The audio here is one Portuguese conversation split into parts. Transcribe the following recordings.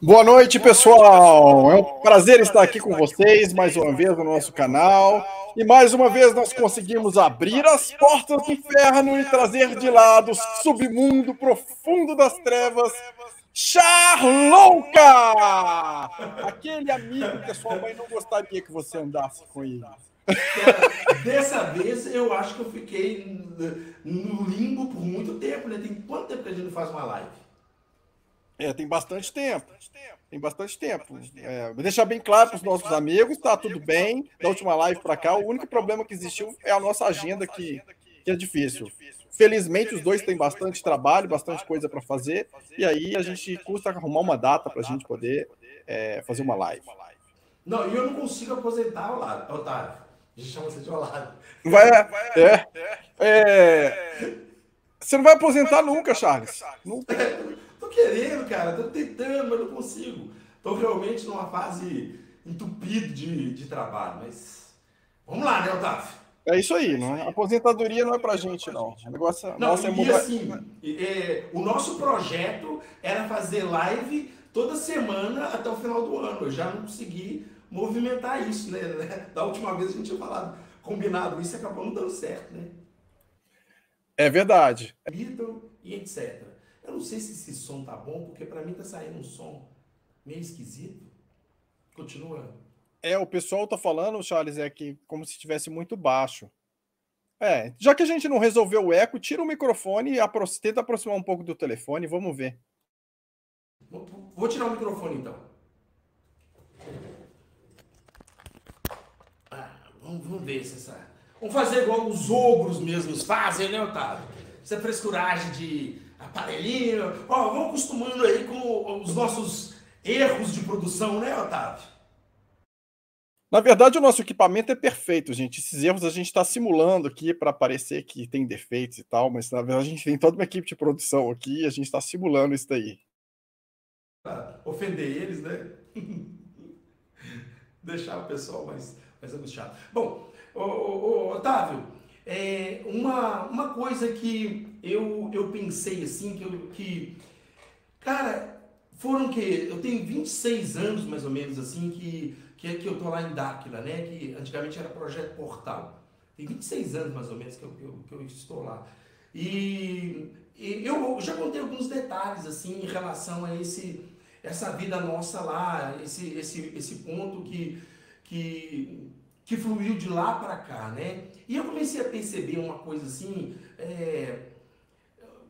Boa noite, pessoal! É um prazer estar aqui com vocês mais uma vez no nosso canal. E mais uma vez nós conseguimos abrir as portas do inferno e trazer de lá do submundo profundo das trevas, Charlonka! Aquele amigo que a sua mãe não gostaria que você andasse com ele. Dessa vez eu acho que eu fiquei no limbo por muito tempo, né? Tem quanto tempo que a gente não faz uma live? Tem bastante tempo. Tem bastante tempo. Vou deixar bem claro para os nossos amigos, tá tudo bem. Da última live para cá, o único problema que existiu é a nossa agenda que é difícil. Felizmente, os dois têm bastante trabalho, bastante coisa para fazer, e aí a gente custa arrumar uma data para a gente poder fazer uma live. Não, e eu não consigo aposentar o lado, Otávio. A gente chama você de Olado. Você não vai aposentar nunca, Charles. Nunca. Tô querendo, cara, tô tentando, mas não consigo. Tô realmente numa fase entupida de trabalho, mas vamos lá, né, Otávio? É isso aí, não é? Aposentadoria não é pra gente, não. O negócio não, nosso é mudar. E assim, o nosso projeto era fazer live toda semana até o final do ano. Eu já não consegui movimentar isso, né? Da última vez a gente tinha falado, combinado isso, acabou não dando certo, né? É verdade. E etc. Eu não sei se esse som tá bom, porque para mim tá saindo um som meio esquisito. Continua. O pessoal tá falando, Charles, que como se estivesse muito baixo. Já que a gente não resolveu o eco, tira o microfone e tenta aproximar um pouco do telefone, vamos ver. Vou tirar o microfone então. Vamos ver se essa... Vamos fazer igual os ogros mesmos fazem, né, Otávio? Essa frescuragem de aparelhinho. Vamos acostumando aí com os nossos erros de produção, né, Otávio? Na verdade, o nosso equipamento é perfeito, gente. Esses erros a gente está simulando aqui para parecer que tem defeitos e tal, mas na verdade a gente tem toda uma equipe de produção aqui e a gente está simulando isso daí. Ofender eles, né? Deixar o pessoal mais angustiado. Bom, Otávio, uma coisa que eu pensei assim, cara, foram que eu tenho 26 anos mais ou menos assim que eu tô lá em Dáquila, né, que antigamente era Projeto Portal. Tem 26 anos mais ou menos que eu estou lá. E eu já contei alguns detalhes assim em relação a essa vida nossa lá, esse ponto que fluiu de lá para cá, né? E eu comecei a perceber uma coisa assim,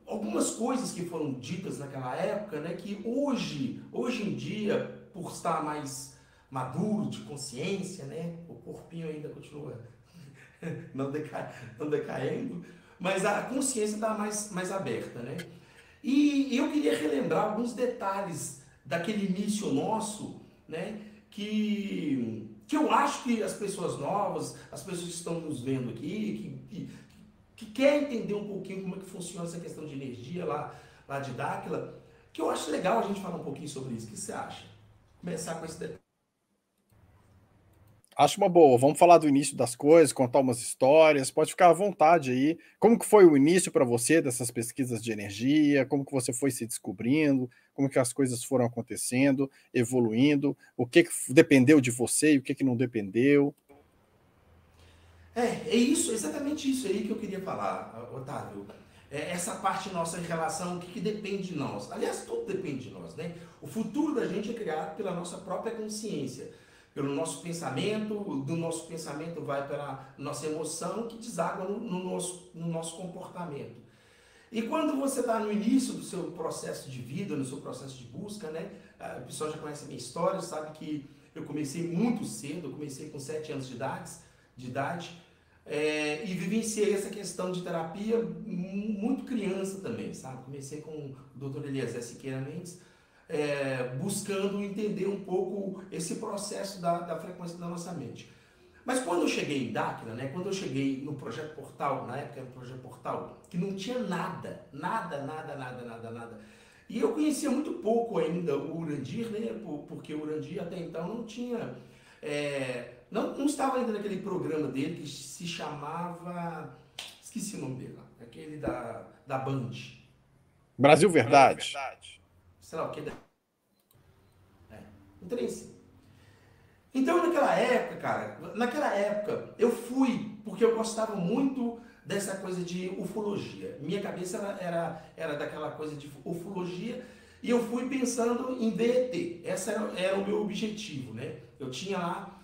algumas coisas que foram ditas naquela época, né? Que hoje em dia, por estar mais maduro, de consciência, né? O corpinho ainda continua não decaindo, mas a consciência está mais aberta, né? E eu queria relembrar alguns detalhes daquele início nosso, né? Que eu acho que as pessoas novas, as pessoas que estão nos vendo aqui, que querem entender um pouquinho como é que funciona essa questão de energia lá de Dáquila, que eu acho legal a gente falar um pouquinho sobre isso. O que você acha? Começar com esse detalhe. Acho uma boa. Vamos falar do início das coisas, contar umas histórias. Pode ficar à vontade aí. Como que foi o início para você dessas pesquisas de energia? Como que você foi se descobrindo? Como que as coisas foram acontecendo, evoluindo? O que dependeu de você e o que não dependeu? É isso, exatamente isso aí que eu queria falar, Otávio. Essa parte nossa em relação ao que depende de nós. Aliás, tudo depende de nós, né? O futuro da gente é criado pela nossa própria consciência, pelo nosso pensamento, do nosso pensamento vai para a nossa emoção, que deságua no nosso comportamento. E quando você está no início do seu processo de vida, no seu processo de busca, né? O pessoal já conhece a minha história, sabe que Eu comecei muito cedo, eu comecei com 7 anos de idade, e vivenciei essa questão de terapia muito criança também, sabe? Comecei com o Dr. Eliezer Siqueira Mendes, buscando entender um pouco esse processo da frequência da nossa mente. Mas quando eu cheguei em Dáquila, né, quando eu cheguei no Projeto Portal, na época era o Projeto Portal, que não tinha nada, nada. E eu conhecia muito pouco ainda o Urandir, né, porque o Urandir até então não tinha, não estava ainda naquele programa dele que se chamava, esqueci o nome dele, aquele da Band. Brasil Verdade. Sei lá o que. Não tem assim. Então, naquela época, eu fui, porque eu gostava muito dessa coisa de ufologia. Minha cabeça era daquela coisa de ufologia, e eu fui pensando em DET. Esse era o meu objetivo, né? Eu tinha lá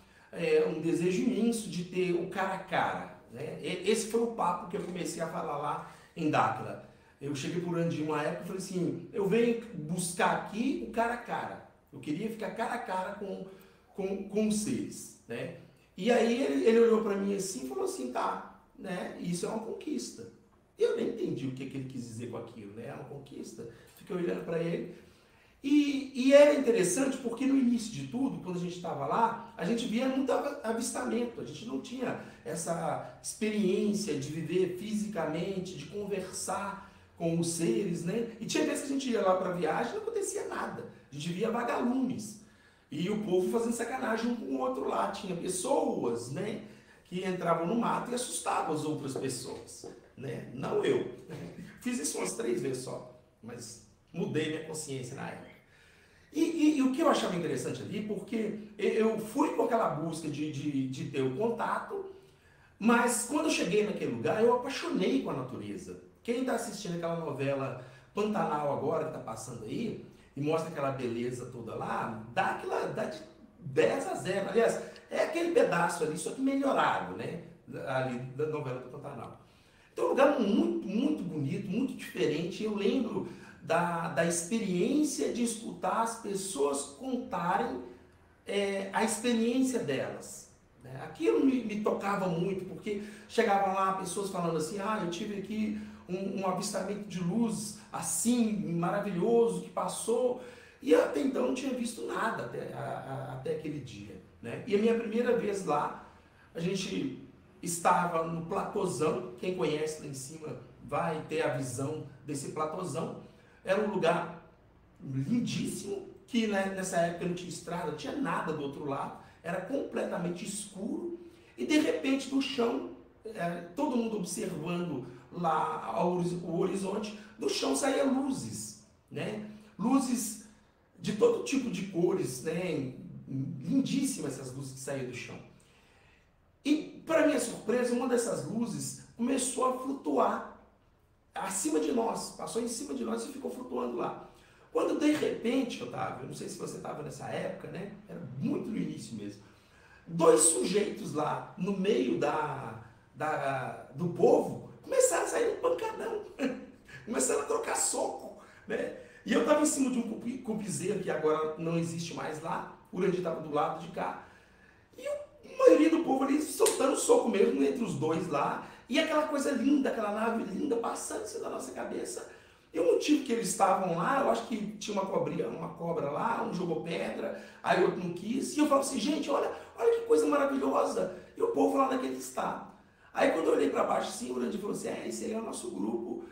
um desejo imenso de ter o cara a cara, né? Esse foi o papo que eu comecei a falar lá em Dáquila. Eu cheguei por Urandir uma época e falei assim, eu venho buscar aqui o cara a cara. Eu queria ficar cara a cara com os seres, né? E aí ele olhou para mim assim e falou assim, tá, né? Isso é uma conquista. E eu nem entendi o que ele quis dizer com aquilo, né? É uma conquista. Fiquei olhando para ele. E era interessante porque no início de tudo, quando a gente estava lá, a gente via muito avistamento. A gente não tinha essa experiência de viver fisicamente, de conversar com os seres, né? E tinha vezes que a gente ia lá para viagem e não acontecia nada. A gente via vagalumes. E o povo fazendo sacanagem um com o outro lá. Tinha pessoas, né, que entravam no mato e assustavam as outras pessoas, né? Não eu. Fiz isso umas 3 vezes só, mas mudei minha consciência na época. E o que eu achava interessante ali, porque eu fui com aquela busca de ter o contato, mas quando eu cheguei naquele lugar, eu apaixonei com a natureza. Quem está assistindo aquela novela Pantanal agora, que está passando aí, e mostra aquela beleza toda lá, dá de 10 a 0. Aliás, é aquele pedaço ali, só que melhorado, né? Ali da novela do Pantanal. Então é um lugar muito, muito bonito, muito diferente. Eu lembro da experiência de escutar as pessoas contarem a experiência delas. Né? Aquilo me tocava muito, porque chegavam lá pessoas falando assim, eu tive aqui um avistamento de luz assim, maravilhoso, que passou, e até então não tinha visto nada até aquele dia. Né? E a minha primeira vez lá, a gente estava no platôzão, quem conhece lá em cima vai ter a visão desse platôzão. Era um lugar lindíssimo, que né, nessa época não tinha estrada, não tinha nada do outro lado, era completamente escuro, e de repente do chão, todo mundo observando lá o horizonte, do chão saía luzes, né? Luzes de todo tipo de cores, né? Lindíssimas essas luzes que saíam do chão. E, para minha surpresa, uma dessas luzes começou a flutuar acima de nós, passou em cima de nós e ficou flutuando lá. Quando de repente, Otávio, não sei se você estava nessa época, né? Era muito no início mesmo. 2 sujeitos lá no meio do povo começaram a sair no pancadão, começaram a trocar soco, né? E eu estava em cima de um cupizeiro que agora não existe mais lá, o Urandir estava do lado de cá, e a maioria do povo ali soltando soco mesmo entre os dois lá, e aquela coisa linda, aquela nave linda passando assim da nossa cabeça. E o motivo que eles estavam lá, eu acho que tinha uma cobra lá, um jogou pedra, aí outro não quis, e eu falo assim, gente, olha que coisa maravilhosa, e o povo lá naquele estado. Aí quando eu olhei para baixo assim, o Urandir falou assim, esse aí é o nosso grupo,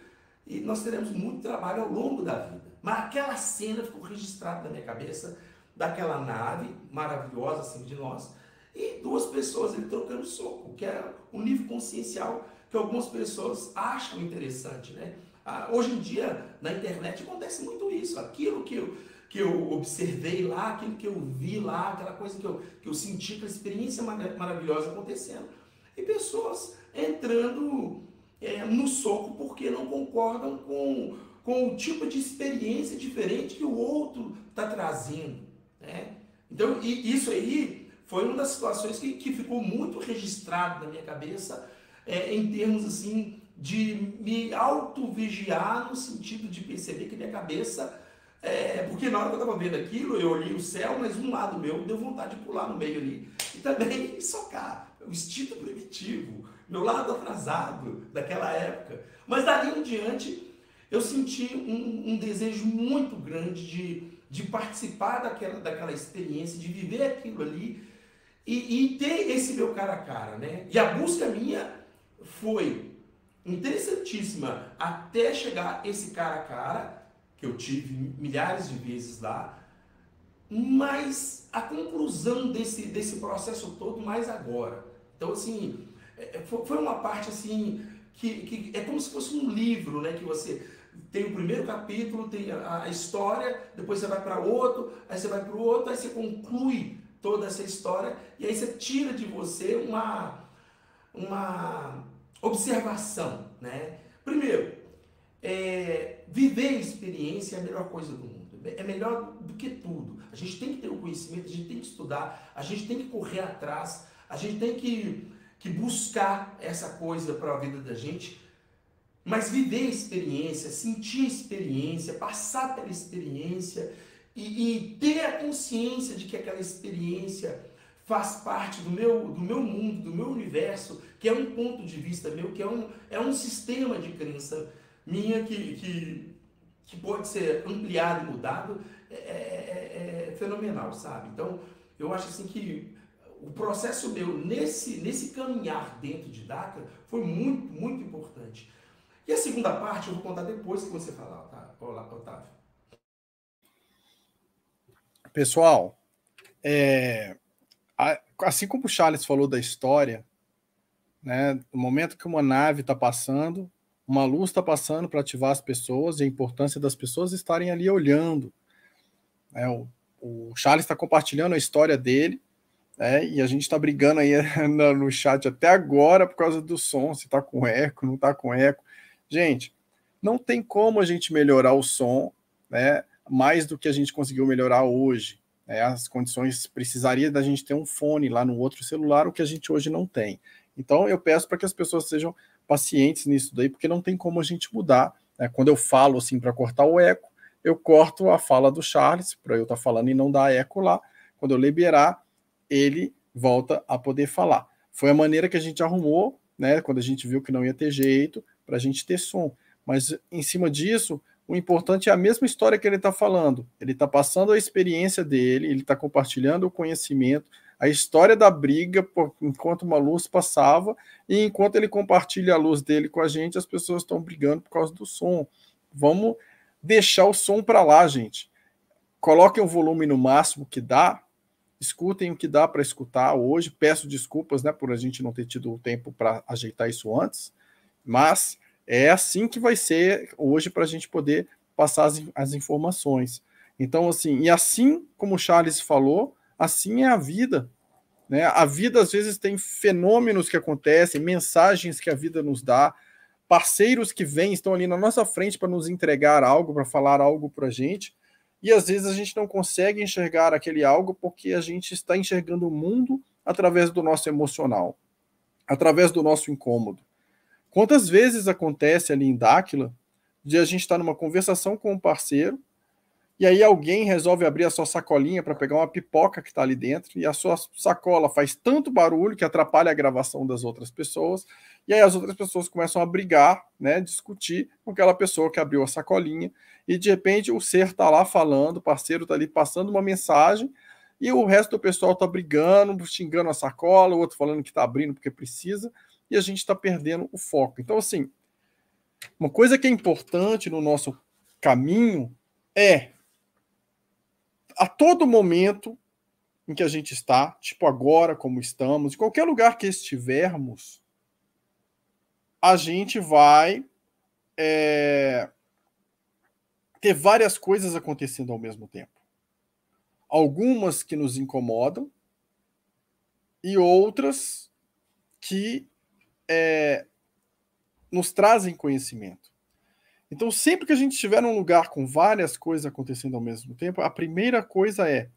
e nós teremos muito trabalho ao longo da vida. Mas aquela cena ficou registrada na minha cabeça, daquela nave maravilhosa assim de nós, e 2 pessoas ali trocando soco, que é um nível consciencial que algumas pessoas acham interessante, né? Hoje em dia, na internet, acontece muito isso. Aquilo que eu observei lá, aquilo que eu vi lá, aquela coisa que eu senti, aquela experiência maravilhosa acontecendo. E pessoas entrando no soco porque não concordam com o tipo de experiência diferente que o outro está trazendo. Né? Então, isso aí foi uma das situações que ficou muito registrado na minha cabeça, em termos assim, de me auto-vigiar no sentido de perceber que minha cabeça Porque na hora que eu estava vendo aquilo, eu olhei o céu, mas um lado meu deu vontade de pular no meio ali e também socar. O instinto primitivo, meu lado atrasado daquela época. Mas dali em diante, eu senti um desejo muito grande de participar daquela experiência, de viver aquilo ali e ter esse meu cara a cara, né? E a busca minha foi interessantíssima até chegar esse cara a cara, que eu tive milhares de vezes lá, mas a conclusão desse processo todo mais agora. Então, assim, foi uma parte assim que é como se fosse um livro, né? Que você tem o primeiro capítulo, tem a história, depois você vai para outro, aí você vai para o outro, aí você conclui toda essa história e aí você tira de você uma observação, né? Primeiro, viver a experiência é a melhor coisa do mundo. É melhor do que tudo. A gente tem que ter o conhecimento, a gente tem que estudar, a gente tem que correr atrás, a gente tem que buscar essa coisa para a vida da gente. Mas viver a experiência, sentir a experiência, passar pela experiência e ter a consciência de que aquela experiência faz parte do meu mundo, do meu universo, que é um ponto de vista meu, que é um sistema de crença minha que pode ser ampliado e mudado, é fenomenal, sabe? Então, eu acho assim que o processo meu nesse caminhar dentro de DACA foi muito, muito importante. E a segunda parte eu vou contar depois que você falar, tá? Olá, Otávio. Pessoal, assim como o Charles falou da história, né, no momento que uma nave está passando, uma luz está passando para ativar as pessoas e a importância das pessoas estarem ali olhando. Né, o Charles está compartilhando a história dele, né, e a gente está brigando aí no chat até agora por causa do som, se está com eco, não está com eco. Gente, não tem como a gente melhorar o som, né, mais do que a gente conseguiu melhorar hoje. Né, as condições precisaria da gente ter um fone lá no outro celular, o que a gente hoje não tem. Então eu peço para que as pessoas sejam pacientes nisso daí, porque não tem como a gente mudar. Né? Quando eu falo assim para cortar o eco, eu corto a fala do Charles, para eu estar falando e não dar eco lá. Quando eu liberar, ele volta a poder falar. Foi a maneira que a gente arrumou, né, quando a gente viu que não ia ter jeito, para a gente ter som. Mas em cima disso, o importante é a mesma história que ele está falando. Ele está passando a experiência dele, ele está compartilhando o conhecimento, a história da briga, enquanto uma luz passava, e enquanto ele compartilha a luz dele com a gente, as pessoas estão brigando por causa do som. Vamos deixar o som para lá, gente. Coloquem o volume no máximo que dá, escutem o que dá para escutar hoje. Peço desculpas, né, por a gente não ter tido o tempo para ajeitar isso antes, mas é assim que vai ser hoje para a gente poder passar as informações. Então, assim, e assim como o Charles falou, assim é a vida. Né? A vida, às vezes, tem fenômenos que acontecem, mensagens que a vida nos dá, parceiros que vêm, estão ali na nossa frente para nos entregar algo, para falar algo para a gente, e às vezes a gente não consegue enxergar aquele algo porque a gente está enxergando o mundo através do nosso emocional, através do nosso incômodo. Quantas vezes acontece ali em Dáquila de a gente estar numa conversação com um parceiro e aí alguém resolve abrir a sua sacolinha para pegar uma pipoca que está ali dentro e a sua sacola faz tanto barulho que atrapalha a gravação das outras pessoas e aí as outras pessoas começam a brigar, né, discutir com aquela pessoa que abriu a sacolinha e de repente o ser está lá falando, o parceiro está ali passando uma mensagem e o resto do pessoal está brigando, xingando a sacola, o outro falando que está abrindo porque precisa e a gente está perdendo o foco. Então, assim, uma coisa que é importante no nosso caminho é, a todo momento em que a gente está, tipo agora, como estamos, em qualquer lugar que estivermos, a gente vai ter várias coisas acontecendo ao mesmo tempo. Algumas que nos incomodam e outras que nos trazem conhecimento. Então, sempre que a gente estiver num lugar com várias coisas acontecendo ao mesmo tempo, a primeira coisa é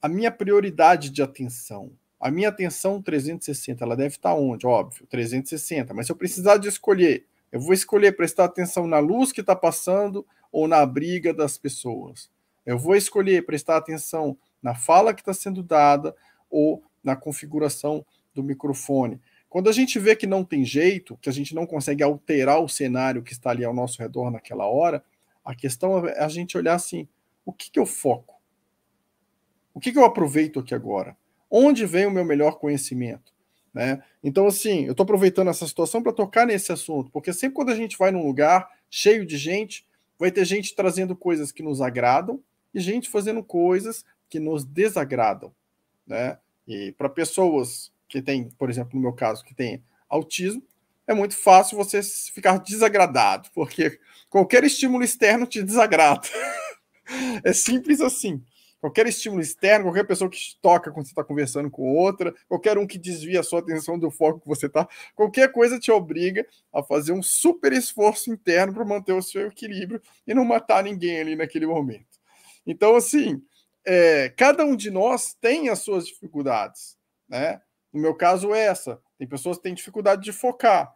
a minha prioridade de atenção. A minha atenção 360, ela deve estar onde? Óbvio, 360. Mas se eu precisar de escolher Eu vou escolher prestar atenção na luz que está passando ou na briga das pessoas. Eu vou escolher prestar atenção na fala que está sendo dada ou na configuração do microfone. Quando a gente vê que não tem jeito, que a gente não consegue alterar o cenário que está ali ao nosso redor naquela hora, a questão é a gente olhar assim, o que eu foco? O que eu aproveito aqui agora? Onde vem o meu melhor conhecimento? Né? Então, assim, eu estou aproveitando essa situação para tocar nesse assunto, porque sempre quando a gente vai num lugar cheio de gente, vai ter gente trazendo coisas que nos agradam e gente fazendo coisas que nos desagradam. Né? E para pessoas que têm, por exemplo, no meu caso, que tem autismo, é muito fácil você ficar desagradado, porque qualquer estímulo externo te desagrada. É simples assim. Qualquer estímulo externo, qualquer pessoa que toca quando você está conversando com outra, qualquer um que desvia a sua atenção do foco que você está, qualquer coisa te obriga a fazer um super esforço interno para manter o seu equilíbrio e não matar ninguém ali naquele momento. Então, assim, cada um de nós tem as suas dificuldades, né? No meu caso, essa. Tem pessoas que têm dificuldade de focar.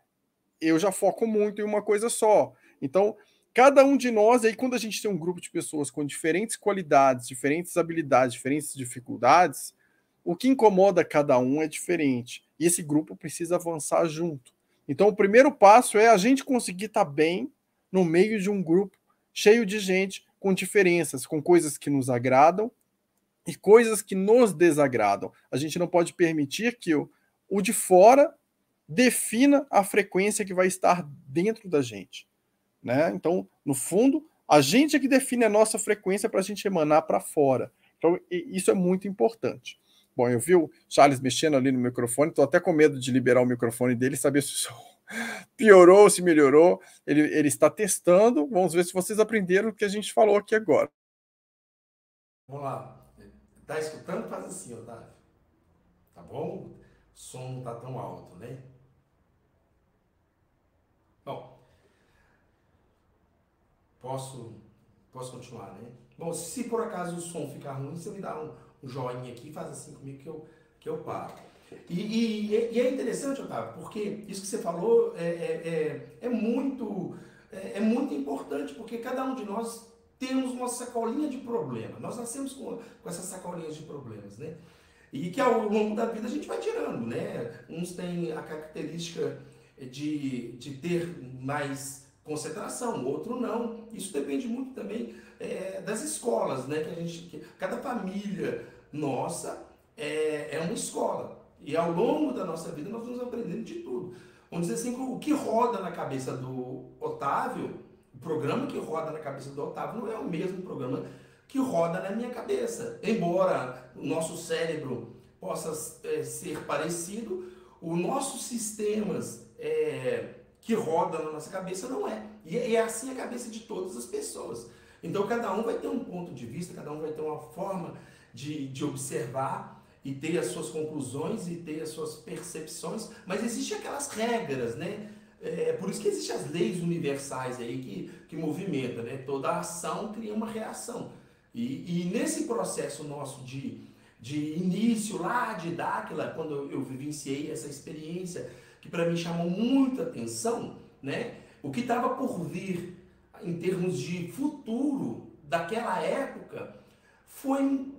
Eu já foco muito em uma coisa só. Então, cada um de nós, aí quando a gente tem um grupo de pessoas com diferentes qualidades, diferentes habilidades, diferentes dificuldades, o que incomoda cada um é diferente. E esse grupo precisa avançar junto. Então, o primeiro passo é a gente conseguir estar bem no meio de um grupo cheio de gente com diferenças, com coisas que nos agradam e coisas que nos desagradam. A gente não pode permitir que o de fora defina a frequência que vai estar dentro da gente. Né? Então, no fundo, a gente é que define a nossa frequência para a gente emanar para fora. Então, isso é muito importante. Bom, eu vi o Charles mexendo ali no microfone, estou até com medo de liberar o microfone dele, saber se o som piorou ou se melhorou. Ele está testando, vamos ver se vocês aprenderam o que a gente falou aqui agora. Vamos lá. Tá escutando? Faz assim, Otávio. Tá bom? O som não tá tão alto, né? Bom, posso continuar, né? Bom, se por acaso o som ficar ruim, você me dá um joinha aqui e faz assim comigo que eu paro. E é interessante, Otávio, porque isso que você falou é muito importante, porque cada um de nós temos uma sacolinha de problema. Nós nascemos com essas sacolinhas de problemas, né? E que ao longo da vida a gente vai tirando, né? Uns têm a característica de ter mais concentração, outro não. Isso depende muito também das escolas, né? Cada família nossa é uma escola. E ao longo da nossa vida nós vamos aprendendo de tudo. Vamos dizer assim, o que roda na cabeça do Otávio, o programa que roda na cabeça do Otávio não é o mesmo programa que roda na minha cabeça. Embora o nosso cérebro possa ser parecido, os nossos sistemas que rodam na nossa cabeça não é. E é assim a cabeça de todas as pessoas. Então cada um vai ter um ponto de vista, cada um vai ter uma forma de observar e ter as suas conclusões e ter as suas percepções, mas existem aquelas regras, né? Por isso que existem as leis universais aí que movimentam, né? Toda ação cria uma reação. E nesse processo nosso de início lá de Dáquila, quando eu vivenciei essa experiência, que para mim chamou muita atenção, né? O que estava por vir em termos de futuro daquela época foi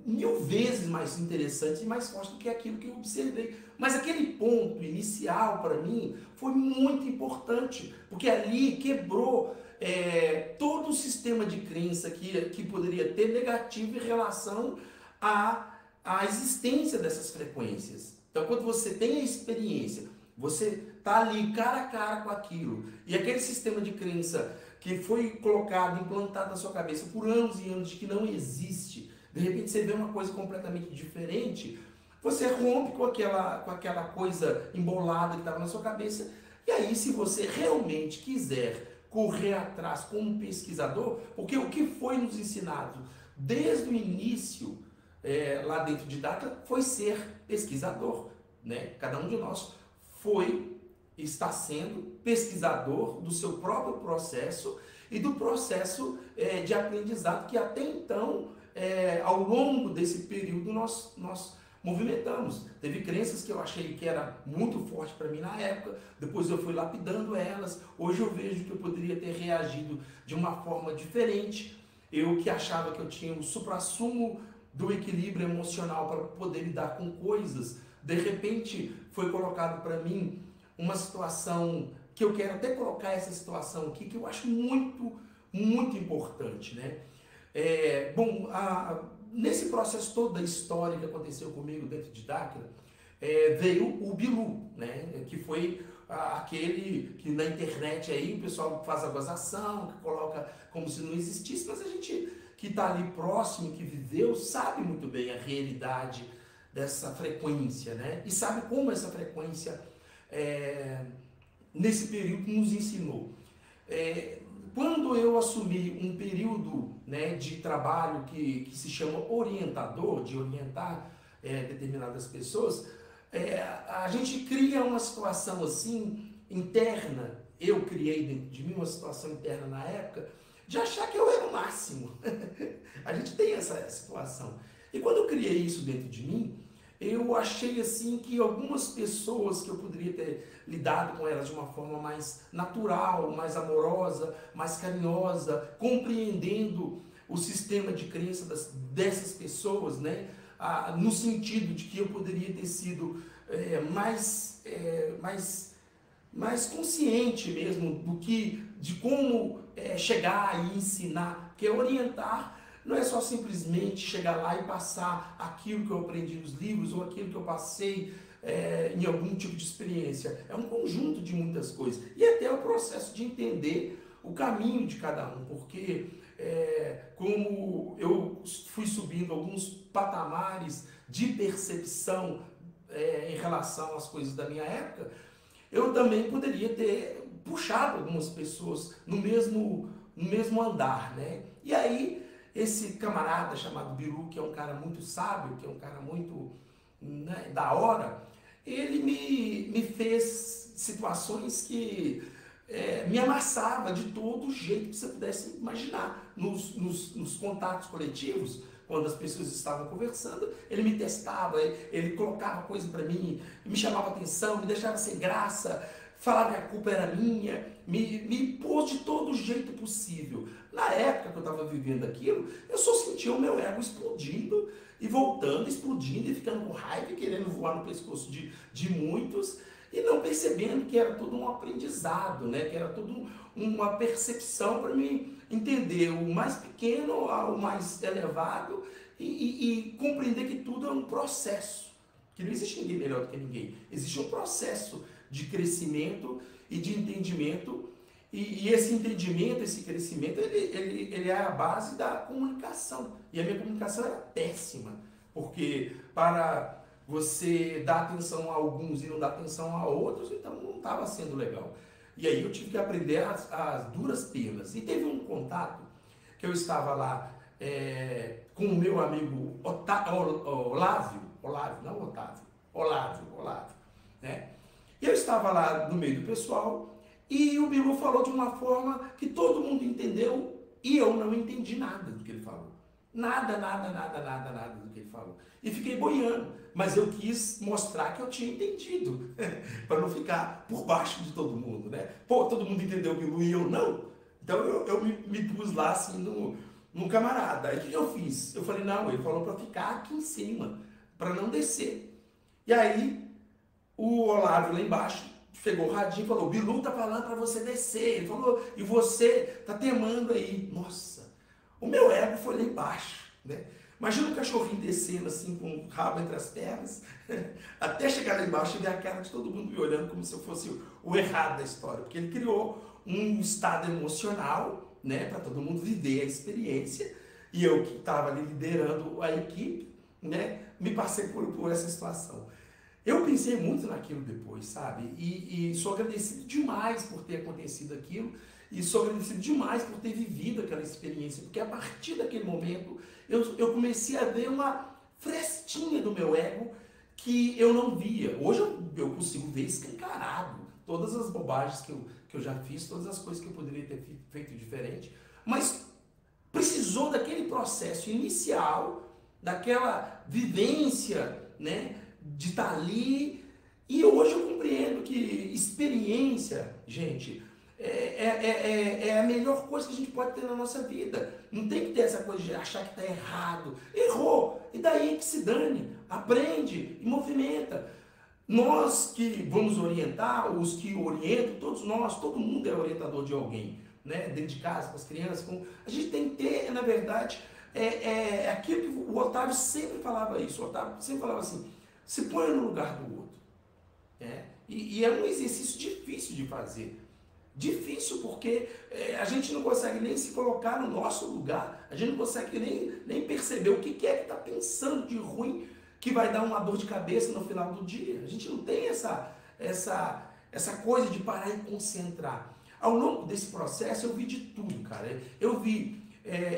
1000 vezes mais interessante e mais forte do que aquilo que eu observei. Mas aquele ponto inicial para mim foi muito importante, porque ali quebrou todo o sistema de crença que poderia ter negativo em relação à existência dessas frequências. Então, quando você tem a experiência, você está ali cara a cara com aquilo, e aquele sistema de crença que foi colocado, implantado na sua cabeça por anos e anos de que não existe, de repente você vê uma coisa completamente diferente, você rompe com aquela coisa embolada que estava na sua cabeça, e aí se você realmente quiser correr atrás como pesquisador, porque o que foi nos ensinado desde o início, lá dentro de Data, foi ser pesquisador, né? Cada um de nós está sendo pesquisador do seu próprio processo e do processo de aprendizado que até então, ao longo desse período, nós movimentamos. Teve crenças que eu achei que era muito forte para mim na época, depois eu fui lapidando elas, hoje eu vejo que eu poderia ter reagido de uma forma diferente. Eu que achava que eu tinha o suprassumo do equilíbrio emocional para poder lidar com coisas, de repente foi colocado para mim uma situação que eu quero até colocar essa situação aqui, que eu acho muito, muito importante, né? Nesse processo todo da história que aconteceu comigo dentro de Dáquila, veio o Bilu, né? Que foi aquele que na internet aí o pessoal faz a gozação, que coloca como se não existisse, mas a gente que está ali próximo, que viveu, sabe muito bem a realidade dessa frequência, né? E sabe como essa frequência, nesse período, nos ensinou. Quando eu assumi um período, né, de trabalho que se chama orientador, de orientar determinadas pessoas, a gente cria uma situação assim, interna, eu criei dentro de mim uma situação interna na época, de achar que eu era o máximo. A gente tem essa situação. E quando eu criei isso dentro de mim, eu achei assim que algumas pessoas que eu poderia ter lidado com elas de uma forma mais natural, mais amorosa, mais carinhosa, compreendendo o sistema de crença dessas pessoas, né? No sentido de que eu poderia ter sido mais consciente mesmo de como chegar e ensinar, porque orientar não é só simplesmente chegar lá e passar aquilo que eu aprendi nos livros ou aquilo que eu passei em algum tipo de experiência. É um conjunto de muitas coisas. E até o processo de entender o caminho de cada um, porque como eu fui subindo alguns patamares de percepção em relação às coisas da minha época, eu também poderia ter puxado algumas pessoas no mesmo andar, né? E aí, esse camarada chamado Bilu, que é um cara muito sábio, que é um cara muito, né, da hora, ele me fez situações que me amassava de todo jeito que você pudesse imaginar. Nos contatos coletivos, quando as pessoas estavam conversando, ele me testava, ele colocava coisa para mim, me chamava atenção, me deixava sem graça, falava que a culpa era minha, me pôs de todo jeito possível. Na época que eu estava vivendo aquilo, eu só sentia o meu ego explodindo e voltando, explodindo e ficando com raiva e querendo voar no pescoço de muitos e não percebendo que era tudo um aprendizado, né? Que era tudo uma percepção para mim entender o mais pequeno ao mais elevado e compreender que tudo é um processo, que não existe ninguém melhor do que ninguém. Existe um processo de crescimento e de entendimento, e esse entendimento, esse crescimento, ele é a base da comunicação. E a minha comunicação era péssima, porque para você dar atenção a alguns e não dar atenção a outros, então não estava sendo legal. E aí eu tive que aprender as duras penas. E teve um contato que eu estava lá com o meu amigo Olávio, né? E eu estava lá no meio do pessoal e o Bilu falou de uma forma que todo mundo entendeu e eu não entendi nada do que ele falou. Nada do que ele falou. E fiquei boiando, mas eu quis mostrar que eu tinha entendido, para não ficar por baixo de todo mundo, né? Pô, todo mundo entendeu o Bilu e eu não. Então eu me pus lá assim no camarada. Aí o que eu fiz? Eu falei, não, ele falou para ficar aqui em cima, para não descer. E aí o Olavo lá embaixo pegou o radinho e falou, o Bilu tá falando para você descer. Ele falou, e você tá temando aí. Nossa, o meu ego foi lá embaixo, né? Imagina um cachorrinho descendo assim, com o rabo entre as pernas, até chegar lá embaixo e ver a cara de todo mundo me olhando como se eu fosse o errado da história. Porque ele criou um estado emocional, né, para todo mundo viver a experiência. E eu que estava ali liderando a equipe, né, me passei por essa situação. Eu pensei muito naquilo depois, sabe? E sou agradecido demais por ter acontecido aquilo. E sou agradecido demais por ter vivido aquela experiência. Porque a partir daquele momento, eu comecei a ver uma frestinha do meu ego que eu não via. Hoje eu consigo ver escancarado todas as bobagens que eu já fiz, todas as coisas que eu poderia ter feito diferente. Mas precisou daquele processo inicial, daquela vivência né, de estar ali. E hoje eu compreendo que experiência, gente, é a melhor coisa que a gente pode ter na nossa vida. Não tem que ter essa coisa de achar que está errado. Errou, e daí que se dane. Aprende e movimenta. Nós que vamos orientar, os que orientam, todos nós, todo mundo é orientador de alguém, né? Dentro de casa, com as crianças. A gente tem que ter, na verdade, aquilo que o Otávio sempre falava isso. O Otávio sempre falava assim, se põe no lugar do outro. Né? E é um exercício difícil de fazer. Difícil porque a gente não consegue nem se colocar no nosso lugar, a gente não consegue nem perceber o que é que está pensando de ruim que vai dar uma dor de cabeça no final do dia. A gente não tem essa coisa de parar e concentrar. Ao longo desse processo eu vi de tudo, cara. Eu vi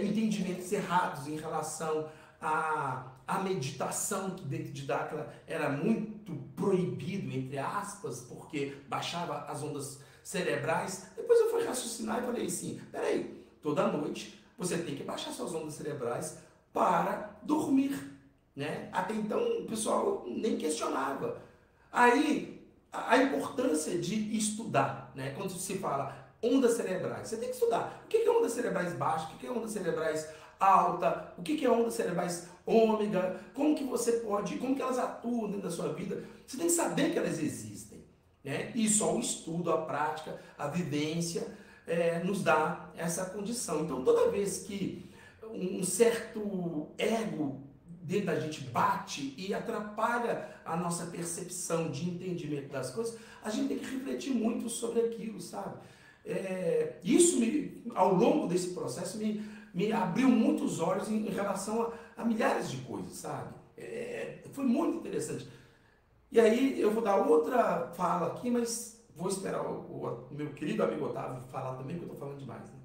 entendimentos errados em relação à meditação, que dentro de Dáquila era muito proibido, entre aspas, porque baixava as ondas cerebrais. Depois eu fui raciocinar e falei assim, peraí, toda noite você tem que baixar suas ondas cerebrais para dormir, né? Até então o pessoal nem questionava. Aí a importância de estudar, né? Quando se fala ondas cerebrais, você tem que estudar. O que é ondas cerebrais baixas? O que é ondas cerebrais alta? O que é ondas cerebrais ômega? Como que você pode, como que elas atuam dentro da sua vida? Você tem que saber que elas existem, né? E só o estudo, a prática, a vivência nos dá essa condição. Então toda vez que um certo ego dentro da gente bate e atrapalha a nossa percepção de entendimento das coisas, a gente tem que refletir muito sobre aquilo, sabe? Isso, ao longo desse processo, me abriu muitos olhos em relação a milhares de coisas, sabe? Foi muito interessante. E aí eu vou dar outra fala aqui, mas vou esperar o meu querido amigo Otávio falar também, porque eu estou falando demais, né?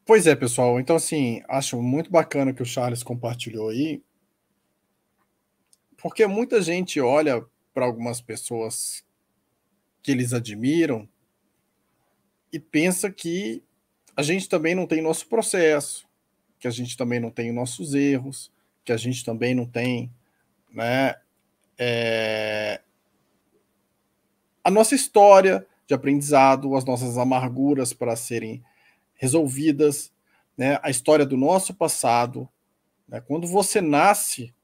Pois é, pessoal. Então, assim, acho muito bacana que o Charles compartilhou aí, porque muita gente olha para algumas pessoas que eles admiram e pensa que a gente também não tem nosso processo, que a gente também não tem nossos erros, que a gente também não tem, né, a nossa história de aprendizado, as nossas amarguras para serem resolvidas, né, a história do nosso passado. Né? Quando você nasce,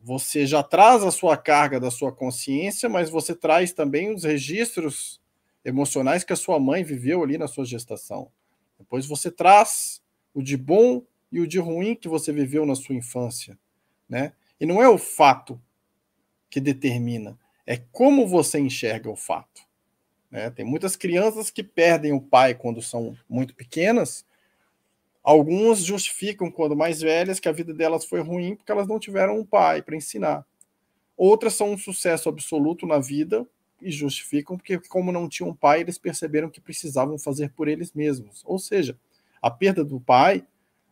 você já traz a sua carga da sua consciência, mas você traz também os registros emocionais que a sua mãe viveu ali na sua gestação. Depois você traz o de bom e o de ruim que você viveu na sua infância, né? E não é o fato que determina, é como você enxerga o fato. Né? Tem muitas crianças que perdem o pai quando são muito pequenas. Alguns justificam, quando mais velhas, que a vida delas foi ruim porque elas não tiveram um pai para ensinar. Outras são um sucesso absoluto na vida e justificam porque, como não tinham um pai, eles perceberam que precisavam fazer por eles mesmos. Ou seja, a perda do pai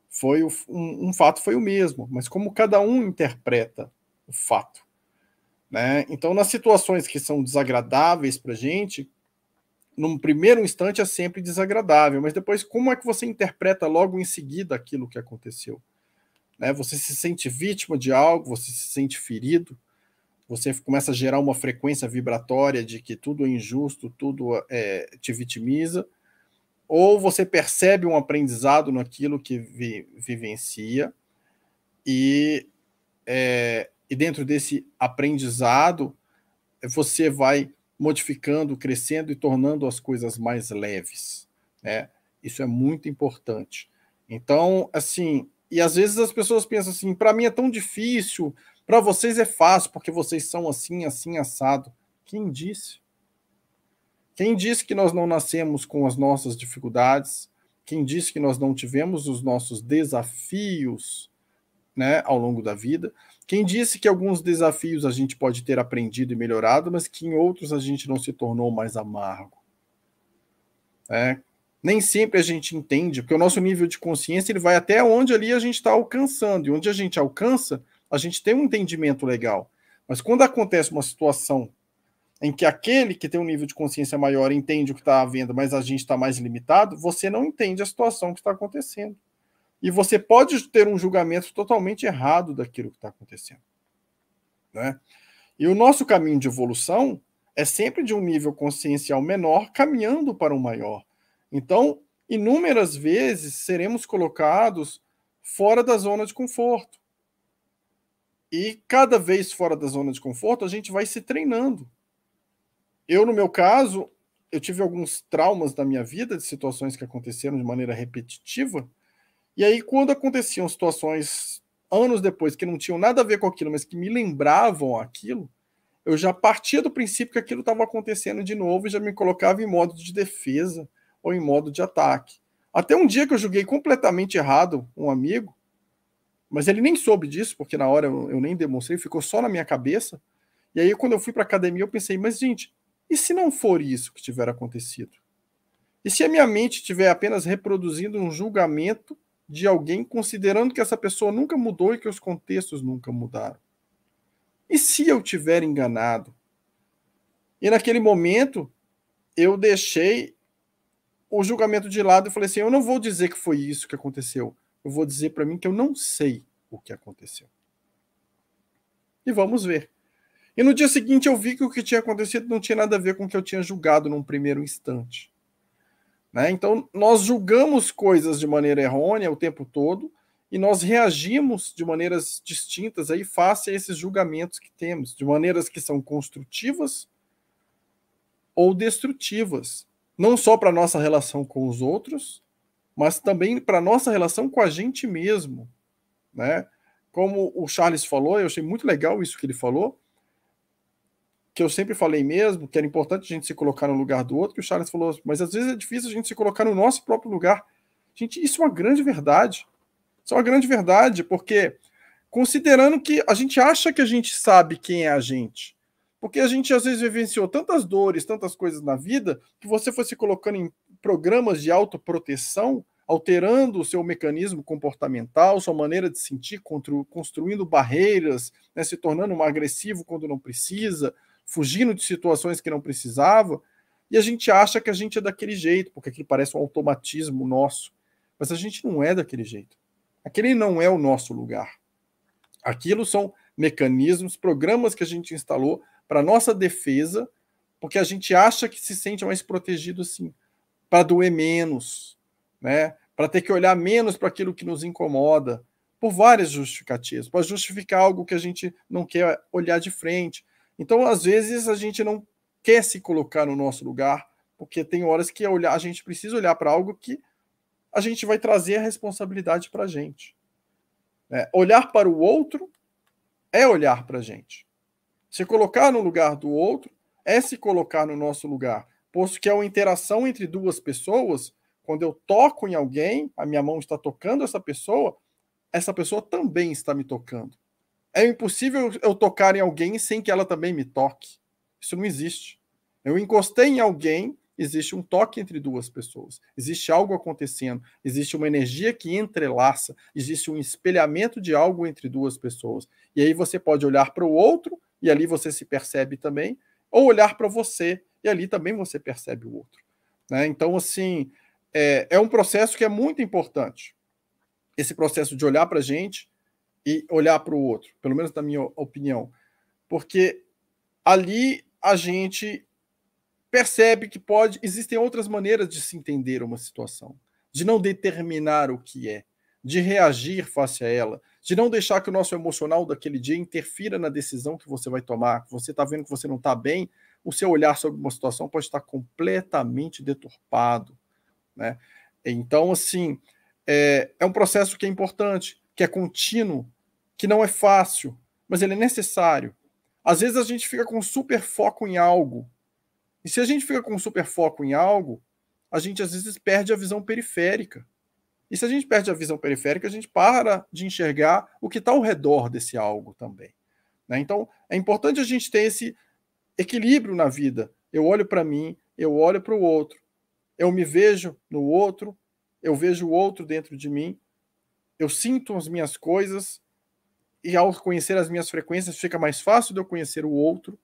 foi um fato foi o mesmo, mas como cada um interpreta o fato. Né? Então, nas situações que são desagradáveis para a gente, num primeiro instante é sempre desagradável, mas depois como é que você interpreta logo em seguida aquilo que aconteceu? Né? Você se sente vítima de algo, você se sente ferido, você começa a gerar uma frequência vibratória de que tudo é injusto, tudo te vitimiza, ou você percebe um aprendizado naquilo que vivencia e dentro desse aprendizado você vai modificando, crescendo e tornando as coisas mais leves, né? Isso é muito importante. Então, assim, e às vezes as pessoas pensam assim, para mim é tão difícil, para vocês é fácil, porque vocês são assim, assim, assado. Quem disse? Quem disse que nós não nascemos com as nossas dificuldades? Quem disse que nós não tivemos os nossos desafios, né, ao longo da vida? Quem disse que alguns desafios a gente pode ter aprendido e melhorado, mas que em outros a gente não se tornou mais amargo? Nem sempre a gente entende, porque o nosso nível de consciência ele vai até onde ali a gente está alcançando, e onde a gente alcança, a gente tem um entendimento legal. Mas quando acontece uma situação em que aquele que tem um nível de consciência maior entende o que está havendo, mas a gente está mais limitado, você não entende a situação que está acontecendo. e você pode ter um julgamento totalmente errado daquilo que está acontecendo, né? E o nosso caminho de evolução é sempre de um nível consciencial menor caminhando para um maior. Então, inúmeras vezes seremos colocados fora da zona de conforto. E cada vez fora da zona de conforto, a gente vai se treinando. Eu, no meu caso, eu tive alguns traumas na minha vida, de situações que aconteceram de maneira repetitiva, e aí quando aconteciam situações anos depois que não tinham nada a ver com aquilo, mas que me lembravam aquilo, eu já partia do princípio que aquilo estava acontecendo de novo e já me colocava em modo de defesa ou em modo de ataque. Até um dia que eu julguei completamente errado um amigo, mas ele nem soube disso, porque na hora eu nem demonstrei, ficou só na minha cabeça. E aí quando eu fui para a academia eu pensei, mas gente, e se não for isso que tiver acontecido? E se a minha mente estiver apenas reproduzindo um julgamento de alguém, considerando que essa pessoa nunca mudou e que os contextos nunca mudaram? E se eu tiver enganado? E naquele momento, eu deixei o julgamento de lado e falei assim, eu não vou dizer que foi isso que aconteceu. Eu vou dizer para mim que eu não sei o que aconteceu. E vamos ver. E no dia seguinte eu vi que o que tinha acontecido não tinha nada a ver com o que eu tinha julgado num primeiro instante. Né? Então, nós julgamos coisas de maneira errônea o tempo todo e nós reagimos de maneiras distintas aí face a esses julgamentos que temos, de maneiras que são construtivas ou destrutivas, não só para a nossa relação com os outros, mas também para a nossa relação com a gente mesmo. Né? Como o Charles falou, eu achei muito legal isso que ele falou, que eu sempre falei mesmo, que era importante a gente se colocar no lugar do outro, que o Charles falou, mas às vezes é difícil a gente se colocar no nosso próprio lugar. Gente, isso é uma grande verdade. Isso é uma grande verdade, porque considerando que a gente acha que a gente sabe quem é a gente, porque a gente às vezes vivenciou tantas dores, tantas coisas na vida, que você foi se colocando em programas de autoproteção, alterando o seu mecanismo comportamental, sua maneira de sentir, construindo barreiras, né, se tornando um agressivo quando não precisa, fugindo de situações que não precisava, e a gente acha que a gente é daquele jeito, porque aquilo parece um automatismo nosso. Mas a gente não é daquele jeito. Aquele não é o nosso lugar. Aquilo são mecanismos, programas que a gente instalou para nossa defesa, porque a gente acha que se sente mais protegido assim, para doer menos, né? Para ter que olhar menos para aquilo que nos incomoda, por várias justificativas, para justificar algo que a gente não quer olhar de frente. Então, às vezes, a gente não quer se colocar no nosso lugar, porque tem horas que a gente precisa olhar para algo que a gente vai trazer a responsabilidade para a gente. Olhar para o outro é olhar para a gente. Se colocar no lugar do outro é se colocar no nosso lugar, posto que é uma interação entre duas pessoas. Quando eu toco em alguém, a minha mão está tocando essa pessoa também está me tocando. É impossível eu tocar em alguém sem que ela também me toque. Isso não existe. Eu encostei em alguém, existe um toque entre duas pessoas. Existe algo acontecendo. Existe uma energia que entrelaça. Existe um espelhamento de algo entre duas pessoas. E aí você pode olhar para o outro, e ali você se percebe também, ou olhar para você, e ali também você percebe o outro. Né? Então, assim, é um processo que é muito importante. Esse processo de olhar para a gente e olhar para o outro, pelo menos na minha opinião. Porque ali a gente percebe que existem outras maneiras de se entender uma situação, de não determinar o que é, de reagir face a ela, de não deixar que o nosso emocional daquele dia interfira na decisão que você vai tomar. Você está vendo que você não está bem, o seu olhar sobre uma situação pode estar completamente deturpado. Né? Então, assim, é um processo que é importante, que é contínuo, que não é fácil, mas ele é necessário. Às vezes a gente fica com super foco em algo, e se a gente fica com super foco em algo, a gente às vezes perde a visão periférica. E se a gente perde a visão periférica, a gente para de enxergar o que está ao redor desse algo também. Né? Então, é importante a gente ter esse equilíbrio na vida. Eu olho para mim, eu olho para o outro, eu me vejo no outro, eu vejo o outro dentro de mim, eu sinto as minhas coisas, e ao conhecer as minhas frequências, fica mais fácil de eu conhecer o outro.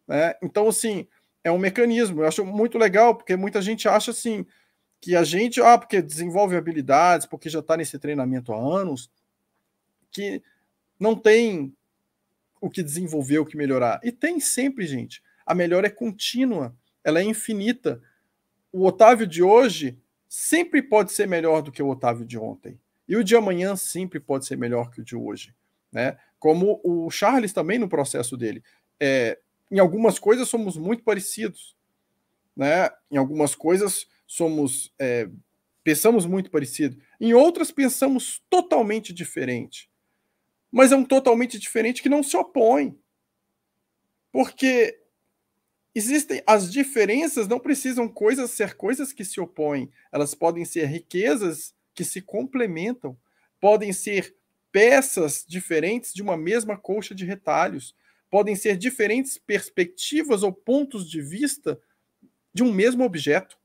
Né? Então, assim, é um mecanismo. Eu acho muito legal, porque muita gente acha assim, que a gente, porque desenvolve habilidades, porque já está nesse treinamento há anos, que não tem o que desenvolver, o que melhorar. E tem sempre, gente. A melhora é contínua, ela é infinita. O Otávio de hoje sempre pode ser melhor do que o Otávio de ontem. E o de amanhã sempre pode ser melhor que o de hoje. Né? Como o Charles também no processo dele. Em algumas coisas somos muito parecidos. Né? Em algumas coisas pensamos muito parecido. Em outras pensamos totalmente diferente. Mas é um totalmente diferente que não se opõe. Porque existem as diferenças, não precisam ser coisas que se opõem. Elas podem ser riquezas que se complementam. Podem ser peças diferentes de uma mesma colcha de retalhos. Podem ser diferentes perspectivas ou pontos de vista de um mesmo objeto.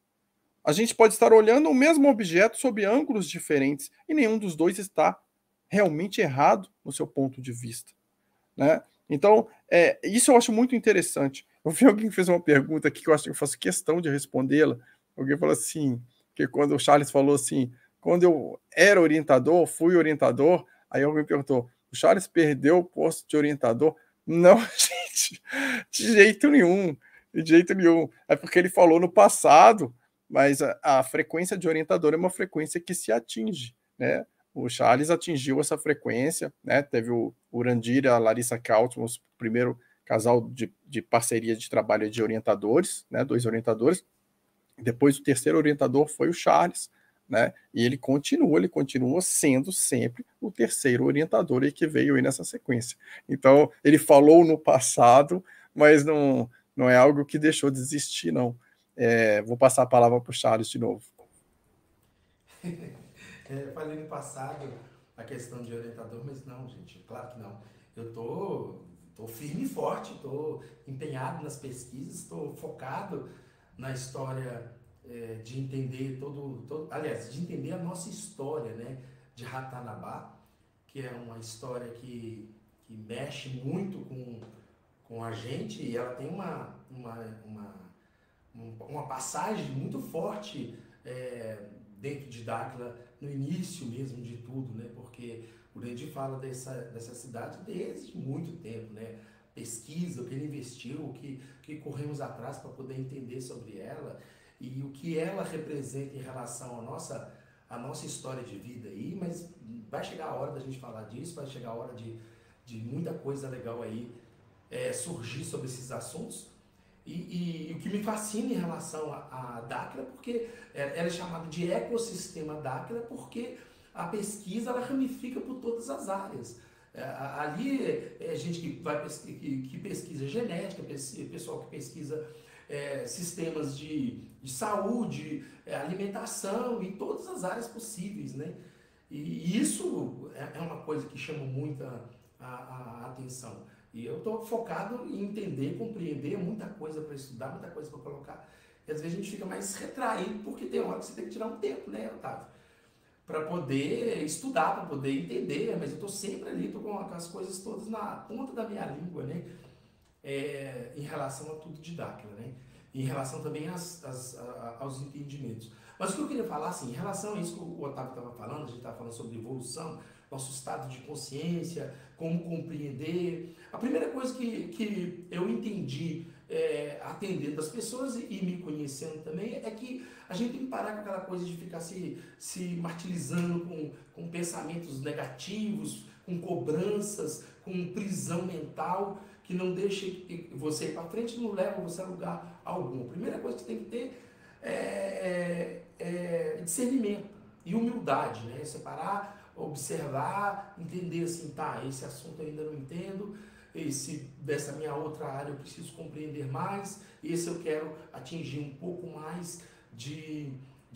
A gente pode estar olhando o mesmo objeto sob ângulos diferentes e nenhum dos dois está realmente errado no seu ponto de vista. Né? Então, isso eu acho muito interessante. Eu vi alguém que fez uma pergunta aqui que eu faço questão de respondê-la. Alguém falou assim, que quando o Charles falou assim, quando eu era orientador, fui orientador, aí alguém perguntou, o Charles perdeu o posto de orientador? Não, gente, de jeito nenhum, de jeito nenhum. É porque ele falou no passado, mas a frequência de orientador é uma frequência que se atinge, né? O Charles atingiu essa frequência, né? Teve o Urandir e a Larissa Kautman, o primeiro casal de parceria de trabalho de orientadores, né? 2 orientadores. Depois o terceiro orientador foi o Charles, né? E ele continua sendo sempre o terceiro orientador aí que veio aí nessa sequência. Então, ele falou no passado, mas não é algo que deixou de existir, não. Vou passar a palavra para o Charles de novo. Falei no passado a questão de orientador, mas não, gente, claro que não. Eu tô firme e forte, tô empenhado nas pesquisas, estou focado na história de entender aliás, de entender a nossa história, né, de Ratanabá, que é uma história que mexe muito com a gente e ela tem uma passagem muito forte dentro de Dáquila, no início mesmo de tudo, né? Porque o Lendi fala dessa cidade desde muito tempo, né? Pesquisa, o que ele investiu, o que corremos atrás para poder entender sobre ela e o que ela representa em relação à nossa história de vida aí, mas vai chegar a hora da gente falar disso, vai chegar a hora de muita coisa legal aí surgir sobre esses assuntos. E o que me fascina em relação a Dáquila, porque ela é chamada de ecossistema Dáquila, porque a pesquisa ela ramifica por todas as áreas. Ali é gente que pesquisa genética, pessoal que pesquisa sistemas de saúde, alimentação e todas as áreas possíveis, né? E isso é uma coisa que chama muito a atenção. E eu estou focado em entender, compreender, muita coisa para estudar, muita coisa para colocar. E às vezes a gente fica mais retraído, porque tem hora que você tem que tirar um tempo, né, Otávio? Para poder estudar, para poder entender, mas eu estou sempre ali, estou com as coisas todas na ponta da minha língua, né? Em relação a tudo de Dáquila, né? E em relação também aos entendimentos. Mas o que eu queria falar, assim, em relação a isso que o Otávio estava falando, a gente estava falando sobre evolução, nosso estado de consciência, como compreender. A primeira coisa que eu entendi atendendo as pessoas e me conhecendo também é que a gente tem que parar com aquela coisa de ficar se martirizando com pensamentos negativos, com cobranças, com prisão mental que não deixa você ir para frente e não leva você a lugar algum. A primeira coisa que você tem que ter é discernimento e humildade, né? Separar, observar, entender assim, tá, esse assunto eu ainda não entendo, dessa minha outra área eu preciso compreender mais, esse eu quero atingir um pouco mais de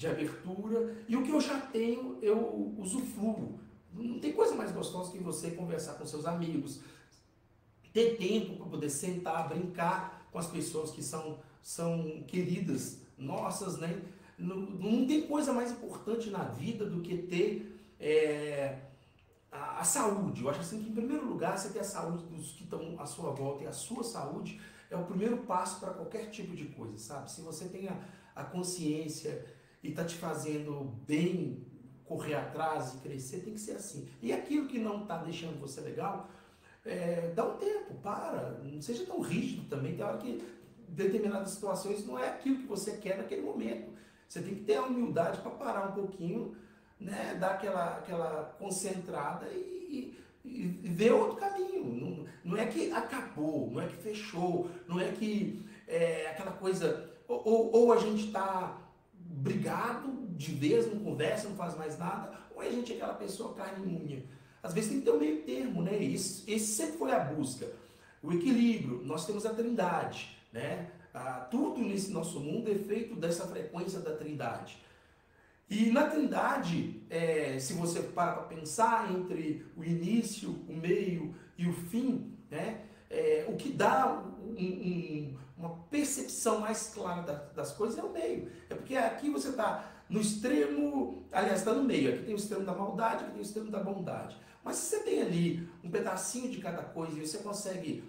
abertura, e o que eu já tenho eu usufruo. Não tem coisa mais gostosa que você conversar com seus amigos, ter tempo para poder sentar, brincar com as pessoas que são queridas nossas, né? Não tem coisa mais importante na vida do que ter a saúde. Eu acho assim que, em primeiro lugar, você ter a saúde dos que estão à sua volta, e a sua saúde é o primeiro passo para qualquer tipo de coisa, sabe? Se você tem a consciência e está te fazendo bem, correr atrás e crescer, tem que ser assim. E aquilo que não está deixando você legal, dá um tempo, para, não seja tão rígido também, tem hora que determinadas situações não é aquilo que você quer naquele momento. Você tem que ter a humildade para parar um pouquinho, né, dar aquela concentrada e ver outro caminho. Não é que acabou, não é que fechou, não é que aquela coisa, ou a gente está brigado de vez, não conversa, não faz mais nada, ou a gente é aquela pessoa carne e unha. Às vezes tem que ter um meio termo, né? Esse sempre foi a busca. O equilíbrio, nós temos a trindade, né? Tudo nesse nosso mundo é feito dessa frequência da trindade. E na trindade, se você para para pensar entre o início, o meio e o fim, né? O que dá uma percepção mais clara das coisas é o meio. É porque aqui você está no extremo, aliás, está no meio. Aqui tem o extremo da maldade, aqui tem o extremo da bondade. Mas se você tem ali um pedacinho de cada coisa e você consegue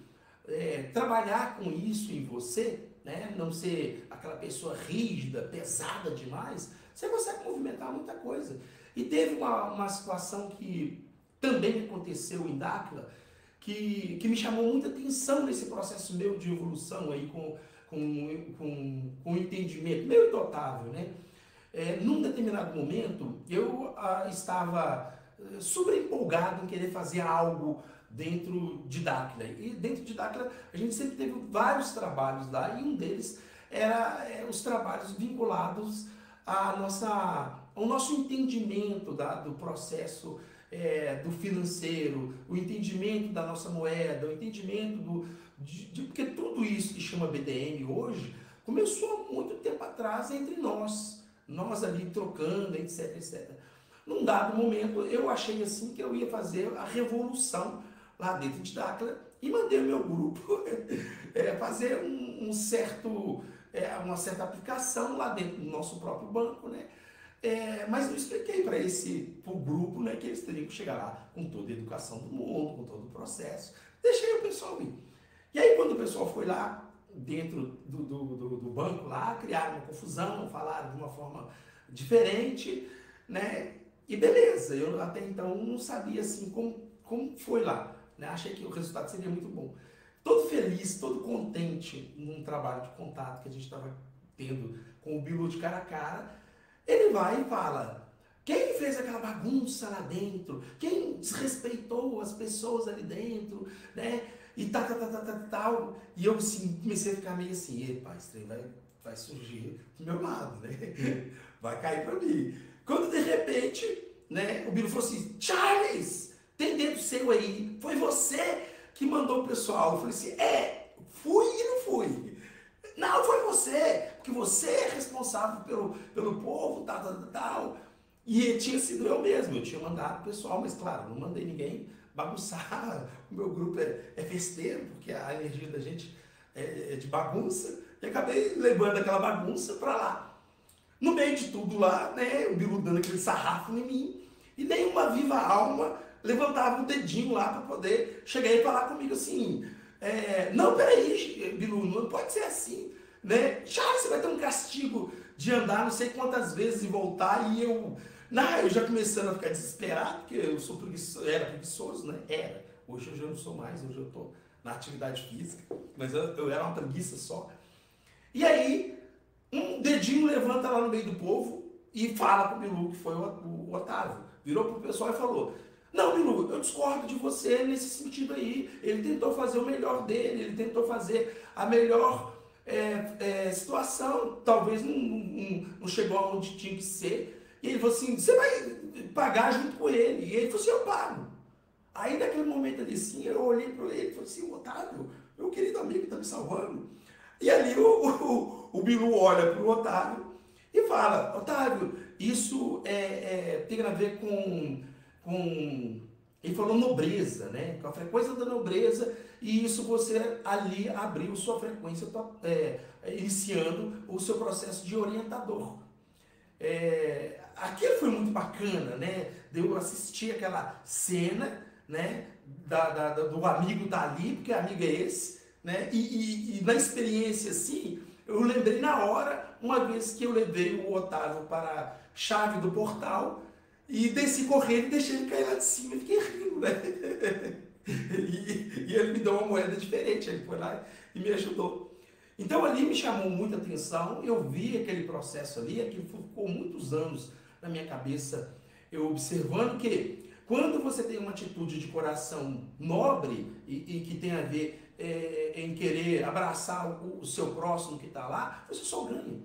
trabalhar com isso em você, né? Não ser aquela pessoa rígida, pesada demais, você consegue movimentar muita coisa. E teve uma situação que também aconteceu em Dáquila, que me chamou muita atenção nesse processo meu de evolução aí com o entendimento, meio dotável, né? Num determinado momento, eu estava super empolgado em querer fazer algo dentro de Dáquila. E dentro de Dáquila, a gente sempre teve vários trabalhos lá, e um deles era os trabalhos vinculados ao nosso entendimento do processo do financeiro, o entendimento da nossa moeda, o entendimento porque tudo isso que chama BDM hoje começou há muito tempo atrás entre nós ali trocando, etc, etc. Num dado momento, eu achei assim que eu ia fazer a revolução lá dentro de Dáquila e mandei o meu grupo fazer uma certa aplicação lá dentro do nosso próprio banco, né? Mas não expliquei para o grupo, né, que eles teriam que chegar lá com toda a educação do mundo, com todo o processo. Deixei o pessoal ir. E aí, quando o pessoal foi lá, dentro do banco lá, criaram uma confusão, falaram de uma forma diferente, né? E beleza, eu até então não sabia assim como foi lá, né? Achei que o resultado seria muito bom. Todo feliz, todo contente num trabalho de contato que a gente estava tendo com o Bilu de cara a cara, ele vai e fala: quem fez aquela bagunça lá dentro? Quem desrespeitou as pessoas ali dentro, né? E tal. E eu assim, comecei a ficar meio assim: epa, esse trem vai surgir do meu lado, né? Vai cair para mim. Quando de repente, né, o Bilu falou assim: Charles, tem dedo seu aí, foi você que mandou o pessoal. Eu falei assim: fui e não fui. Não, foi você, porque você é responsável pelo povo, tal. E tinha sido eu mesmo, eu tinha mandado o pessoal, mas claro, não mandei ninguém bagunçar. O meu grupo é festeiro, porque a energia da gente é de bagunça, e acabei levando aquela bagunça para lá. No meio de tudo lá, né, o Bilu dando aquele sarrafo em mim, e nenhuma viva alma levantava um dedinho lá para poder chegar e falar comigo assim: não, peraí, Bilu, não pode ser assim, né? Charles, você vai ter um castigo de andar não sei quantas vezes e voltar, e eu já começando a ficar desesperado, porque eu era preguiçoso, né? Hoje eu já não sou mais, hoje eu estou na atividade física, mas eu era uma preguiça só. E aí, um dedinho levanta lá no meio do povo e fala pro Bilu, que foi o Otávio, virou pro pessoal e falou: não, Bilu, eu discordo de você nesse sentido aí. Ele tentou fazer o melhor dele, ele tentou fazer a melhor situação. Talvez não chegou aonde tinha que ser. E ele falou assim: você vai pagar junto com ele. E ele falou assim: eu pago. Aí naquele momento ali assim, eu olhei para ele e falei assim: Otávio, meu querido amigo, está me salvando. E ali o Bilu olha para o Otávio e fala: Otávio, isso tem a ver com ele falou nobreza, né? Com a frequência da nobreza, e isso você ali abriu sua frequência, iniciando o seu processo de orientador. Aquilo foi muito bacana, né? De eu assistir aquela cena, né? Do amigo tá ali, porque amigo é esse, né? E na experiência assim, Eu lembrei na hora, uma vez que eu levei o Otávio para a chave do portal e desci correndo e deixei ele cair lá de cima. Eu fiquei rindo, né? E ele me deu uma moeda diferente, ele foi lá e me ajudou. Então ali me chamou muita atenção, eu vi aquele processo ali, aquilo ficou muitos anos na minha cabeça, eu observando que quando você tem uma atitude de coração nobre e que tem a ver em querer abraçar o seu próximo que está lá, você só ganha.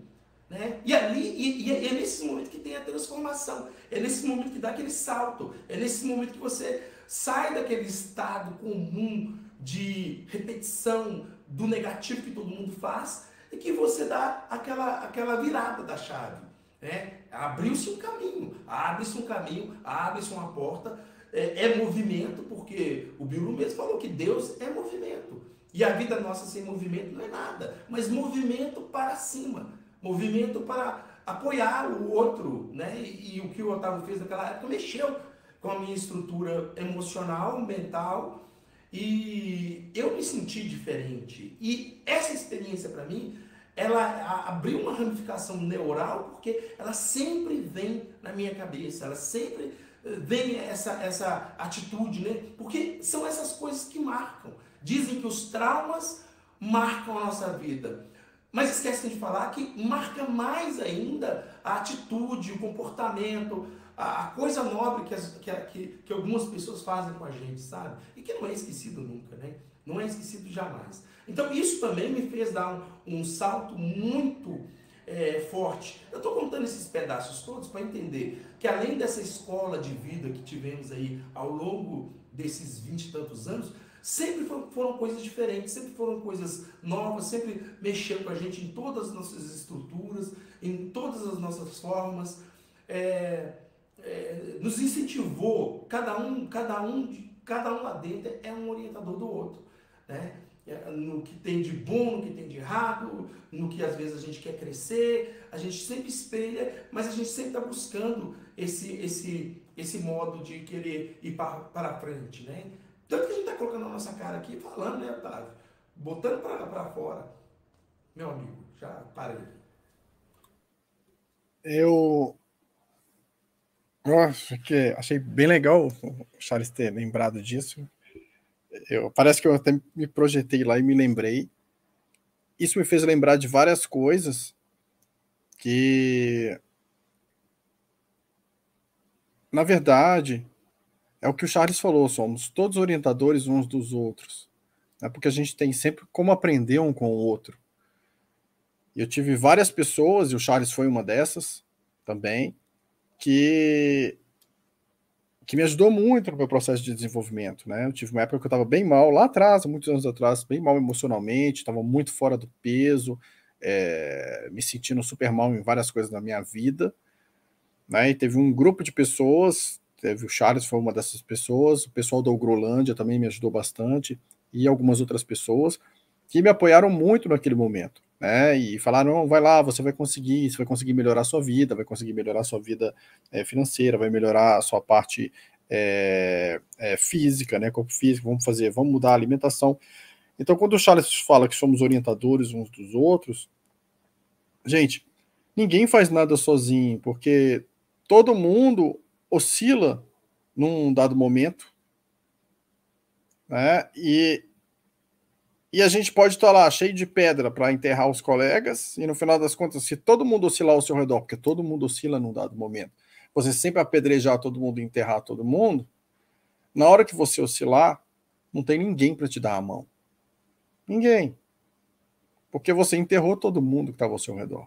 Né? E ali, é nesse momento que tem a transformação, é nesse momento que dá aquele salto, é nesse momento que você sai daquele estado comum de repetição do negativo que todo mundo faz e que você dá aquela virada da chave. Né? Abriu-se um caminho, abre-se uma porta, é movimento, porque o Bilu mesmo falou que Deus é movimento. E a vida nossa sem movimento não é nada, mas movimento para cima, movimento para apoiar o outro, né? E o que o Otávio fez naquela época mexeu com a minha estrutura emocional, mental, e eu me senti diferente. E essa experiência para mim, ela abriu uma ramificação neural, porque ela sempre vem na minha cabeça, ela sempre vem essa atitude, né? Porque são essas coisas que marcam. Dizem que os traumas marcam a nossa vida. Mas esquecem de falar que marca mais ainda a atitude, o comportamento, a coisa nobre que algumas pessoas fazem com a gente, sabe? E que não é esquecido nunca, né? Não é esquecido jamais. Então isso também me fez dar um salto muito forte. Eu estou contando esses pedaços todos para entender que além dessa escola de vida que tivemos aí ao longo desses 20 e tantos anos, sempre foram coisas diferentes, sempre foram coisas novas, sempre mexeu com a gente em todas as nossas estruturas, em todas as nossas formas, nos incentivou, cada um lá dentro é um orientador do outro, né? No que tem de bom, no que tem de errado, no que às vezes a gente quer crescer, a gente sempre espelha, mas a gente sempre está buscando esse modo de querer ir para frente, né? Tanto que a gente está colocando a nossa cara aqui, falando, né, Otávio? Botando para fora. Meu amigo, já parei. Nossa, que achei bem legal o Charles ter lembrado disso. Parece que eu até me projetei lá e me lembrei. Isso me fez lembrar de várias coisas que, na verdade, é o que o Charles falou, somos todos orientadores uns dos outros. Né? Porque a gente tem sempre como aprender um com o outro. E eu tive várias pessoas, e o Charles foi uma dessas também, que me ajudou muito no meu processo de desenvolvimento, né? Eu tive uma época que eu estava bem mal, lá atrás, muitos anos atrás, bem mal emocionalmente, estava muito fora do peso, me sentindo super mal em várias coisas na minha vida, né? E teve um grupo de pessoas, teve o Charles, foi uma dessas pessoas, o pessoal da Ugrolândia também me ajudou bastante, e algumas outras pessoas que me apoiaram muito naquele momento, né? E falaram, não, vai lá, você vai conseguir melhorar a sua vida, vai conseguir melhorar a sua vida financeira, vai melhorar a sua parte física, né? Corpo físico, vamos mudar a alimentação. Então, quando o Charles fala que somos orientadores uns dos outros, gente, ninguém faz nada sozinho, porque todo mundo oscila num dado momento, né? E a gente pode estar lá cheio de pedra para enterrar os colegas, e no final das contas, se todo mundo oscilar ao seu redor, porque todo mundo oscila num dado momento, você sempre apedrejar todo mundo e enterrar todo mundo, na hora que você oscilar, não tem ninguém para te dar a mão. Ninguém. Porque você enterrou todo mundo que estava ao seu redor.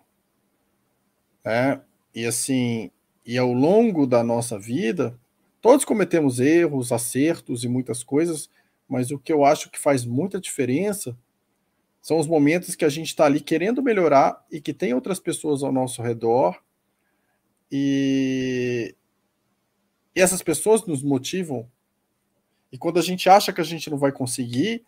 E assim, e ao longo da nossa vida, todos cometemos erros, acertos e muitas coisas, mas o que eu acho que faz muita diferença são os momentos que a gente está ali querendo melhorar e que tem outras pessoas ao nosso redor e essas pessoas nos motivam. E quando a gente acha que a gente não vai conseguir,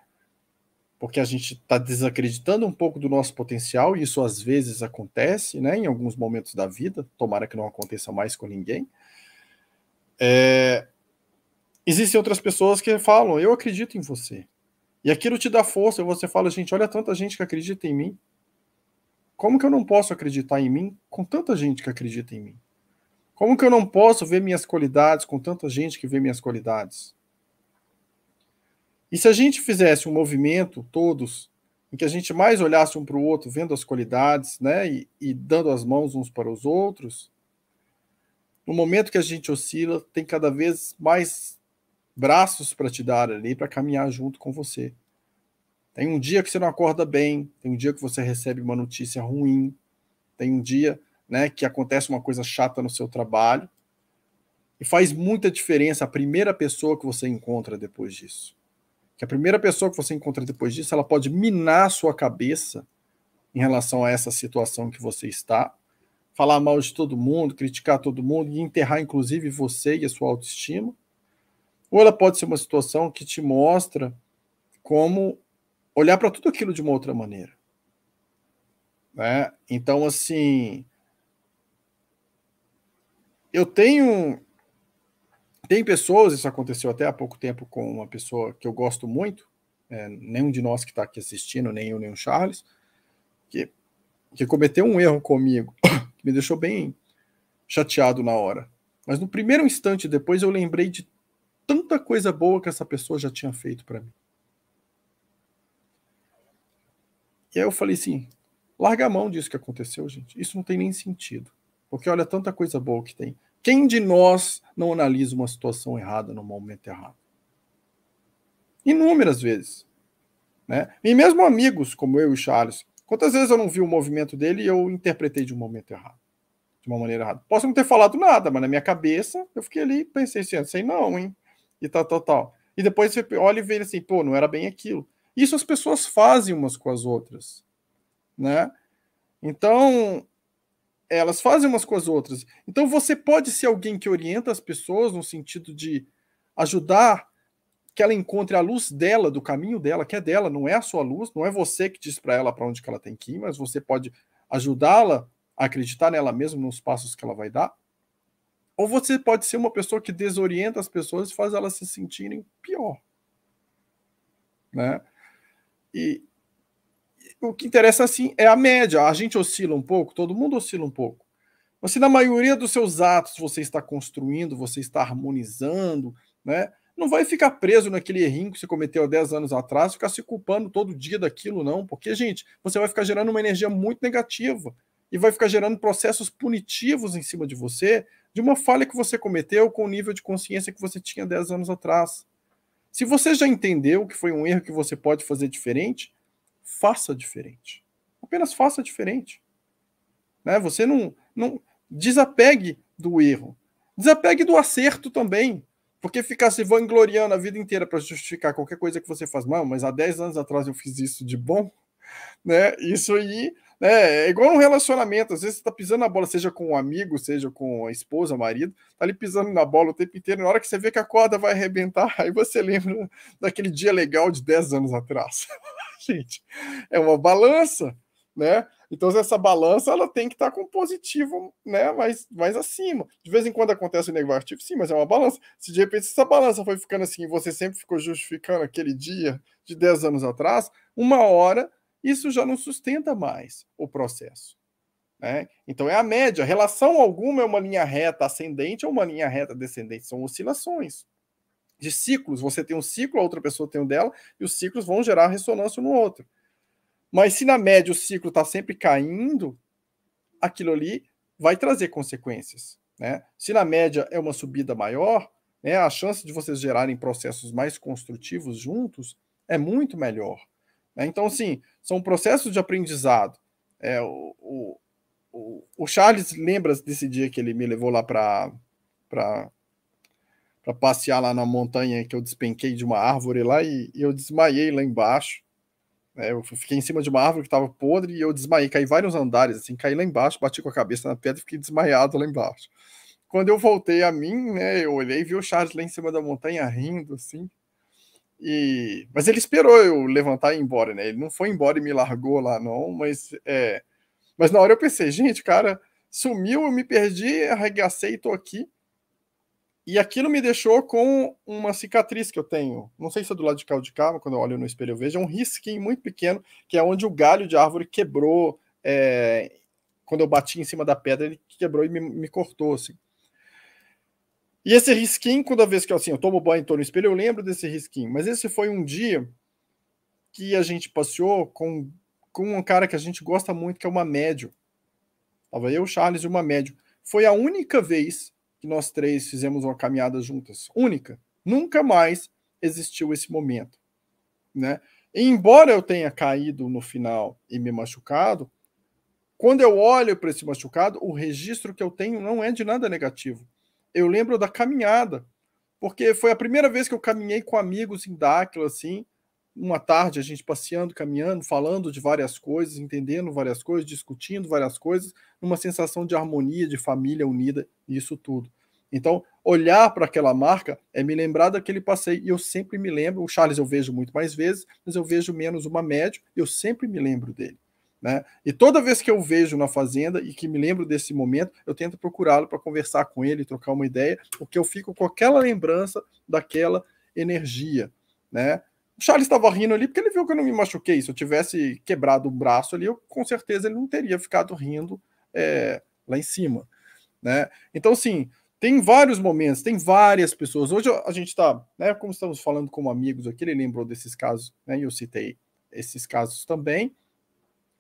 porque a gente está desacreditando um pouco do nosso potencial, e isso às vezes acontece, né, em alguns momentos da vida, tomara que não aconteça mais com ninguém, existem outras pessoas que falam, eu acredito em você. E aquilo te dá força, e você fala, gente, olha tanta gente que acredita em mim. Como que eu não posso acreditar em mim com tanta gente que acredita em mim? Como que eu não posso ver minhas qualidades com tanta gente que vê minhas qualidades? E se a gente fizesse um movimento, todos, em que a gente mais olhasse um para o outro, vendo as qualidades, né, e dando as mãos uns para os outros, no momento que a gente oscila, tem cada vez mais braços para te dar ali, para caminhar junto com você. Tem um dia que você não acorda bem, tem um dia que você recebe uma notícia ruim, tem um dia, né, que acontece uma coisa chata no seu trabalho, e faz muita diferença a primeira pessoa que você encontra depois disso. Que a primeira pessoa que você encontra depois disso, ela pode minar a sua cabeça em relação a essa situação que você está, falar mal de todo mundo, criticar todo mundo e enterrar inclusive você e a sua autoestima. Ou ela pode ser uma situação que te mostra como olhar para tudo aquilo de uma outra maneira. Né? Então, assim, eu tenho... Tem pessoas, isso aconteceu até há pouco tempo com uma pessoa que eu gosto muito, nenhum de nós que está aqui assistindo, nem eu, nem o Charles, que cometeu um erro comigo, que me deixou bem chateado na hora. Mas no primeiro instante depois eu lembrei de tanta coisa boa que essa pessoa já tinha feito para mim. E aí eu falei assim, larga a mão disso que aconteceu, gente. Isso não tem nem sentido. Porque olha tanta coisa boa que tem. Quem de nós não analisa uma situação errada no momento errado? Inúmeras vezes. Né? E mesmo amigos como eu e o Charles, quantas vezes eu não vi o movimento dele e eu interpretei de um momento errado? De uma maneira errada. Posso não ter falado nada, mas na minha cabeça eu fiquei ali e pensei assim, sei não, hein? E tal. E depois você olha e vê assim, pô, não era bem aquilo. Isso as pessoas fazem umas com as outras. Né? Então, elas fazem umas com as outras. Então, você pode ser alguém que orienta as pessoas no sentido de ajudar que ela encontre a luz dela, do caminho dela, que é dela, não é a sua luz, não é você que diz para ela para onde que ela tem que ir, mas você pode ajudá-la a acreditar nela mesma, nos passos que ela vai dar. Ou você pode ser uma pessoa que desorienta as pessoas e faz elas se sentirem pior. Né? E o que interessa, assim, é a média. A gente oscila um pouco, todo mundo oscila um pouco. Mas se na maioria dos seus atos você está construindo, você está harmonizando, né? Não vai ficar preso naquele errinho que você cometeu há 10 anos atrás, ficar se culpando todo dia daquilo, não. Porque, gente, você vai ficar gerando uma energia muito negativa e vai ficar gerando processos punitivos em cima de você de uma falha que você cometeu com o nível de consciência que você tinha 10 anos atrás. Se você já entendeu que foi um erro que você pode fazer diferente, faça diferente. Apenas faça diferente. Né? Você não desapegue do erro. Desapegue do acerto também. Porque ficar se vangloriando a vida inteira para justificar qualquer coisa que você faz, mas há 10 anos atrás eu fiz isso de bom, né? Isso aí, né, é igual um relacionamento. Às vezes você tá pisando na bola, seja com um amigo, seja com a esposa, marido, tá ali pisando na bola o tempo inteiro, na hora que você vê que a corda vai arrebentar, aí você lembra daquele dia legal de 10 anos atrás. Gente, é uma balança, né? Então essa balança ela tem que estar com positivo, né, mais acima. De vez em quando acontece o negativo, sim, mas é uma balança. Se de repente essa balança foi ficando assim, e você sempre ficou justificando aquele dia de 10 anos atrás, uma hora isso já não sustenta mais o processo. Né? Então é a média. Relação alguma é uma linha reta ascendente ou uma linha reta descendente. São oscilações de ciclos. Você tem um ciclo, a outra pessoa tem o dela, e os ciclos vão gerar ressonância no outro. Mas se na média o ciclo está sempre caindo, aquilo ali vai trazer consequências. Né? Se na média é uma subida maior, né, a chance de vocês gerarem processos mais construtivos juntos é muito melhor. Né? Então, assim, são processos de aprendizado. O Charles lembra desse dia que ele me levou lá para passear lá na montanha, que eu despenquei de uma árvore lá e eu desmaiei lá embaixo. Eu fiquei em cima de uma árvore que estava podre e eu desmaiei, caí vários andares, assim, caí lá embaixo, bati com a cabeça na pedra e fiquei desmaiado lá embaixo. Quando eu voltei a mim, né, eu olhei e vi o Charles lá em cima da montanha rindo, assim. Mas ele esperou eu levantar e ir embora, né? Ele não foi embora e me largou lá, não, mas na hora eu pensei, gente, o cara sumiu, eu me perdi, arregacei e tô aqui. E aquilo me deixou com uma cicatriz que eu tenho. Não sei se é do lado de cá ou de cá, mas quando eu olho no espelho eu vejo. É um risquinho muito pequeno, que é onde o galho de árvore quebrou, quando eu bati em cima da pedra, ele quebrou e me cortou, assim. E esse risquinho, toda vez que eu tomo banho, estou no espelho, eu lembro desse risquinho. Mas esse foi um dia que a gente passeou com um cara que a gente gosta muito, que é uma médium. Tava eu, o Charles e uma médium. Foi a única vez que nós três fizemos uma caminhada juntas. Única. Nunca mais existiu esse momento, né? E embora eu tenha caído no final e me machucado, quando eu olho para esse machucado, o registro que eu tenho não é de nada negativo. Eu lembro da caminhada, porque foi a primeira vez que eu caminhei com amigos em Dáquila, assim, uma tarde a gente passeando, caminhando, falando de várias coisas, entendendo várias coisas, discutindo várias coisas, numa sensação de harmonia, de família unida, e isso tudo. Então, olhar para aquela marca é me lembrar daquele passeio, e eu sempre me lembro, o Charles eu vejo muito mais vezes, mas eu vejo menos uma média, e eu sempre me lembro dele. Né? E toda vez que eu vejo na fazenda e que me lembro desse momento, eu tento procurá-lo para conversar com ele, trocar uma ideia, porque eu fico com aquela lembrança daquela energia, né? O Charles estava rindo ali porque ele viu que eu não me machuquei. Se eu tivesse quebrado o braço ali, com certeza ele não teria ficado rindo lá em cima, né? Então, assim, tem vários momentos, tem várias pessoas. Hoje a gente está, né, como estamos falando como amigos aqui, ele lembrou desses casos, né, e eu citei esses casos também,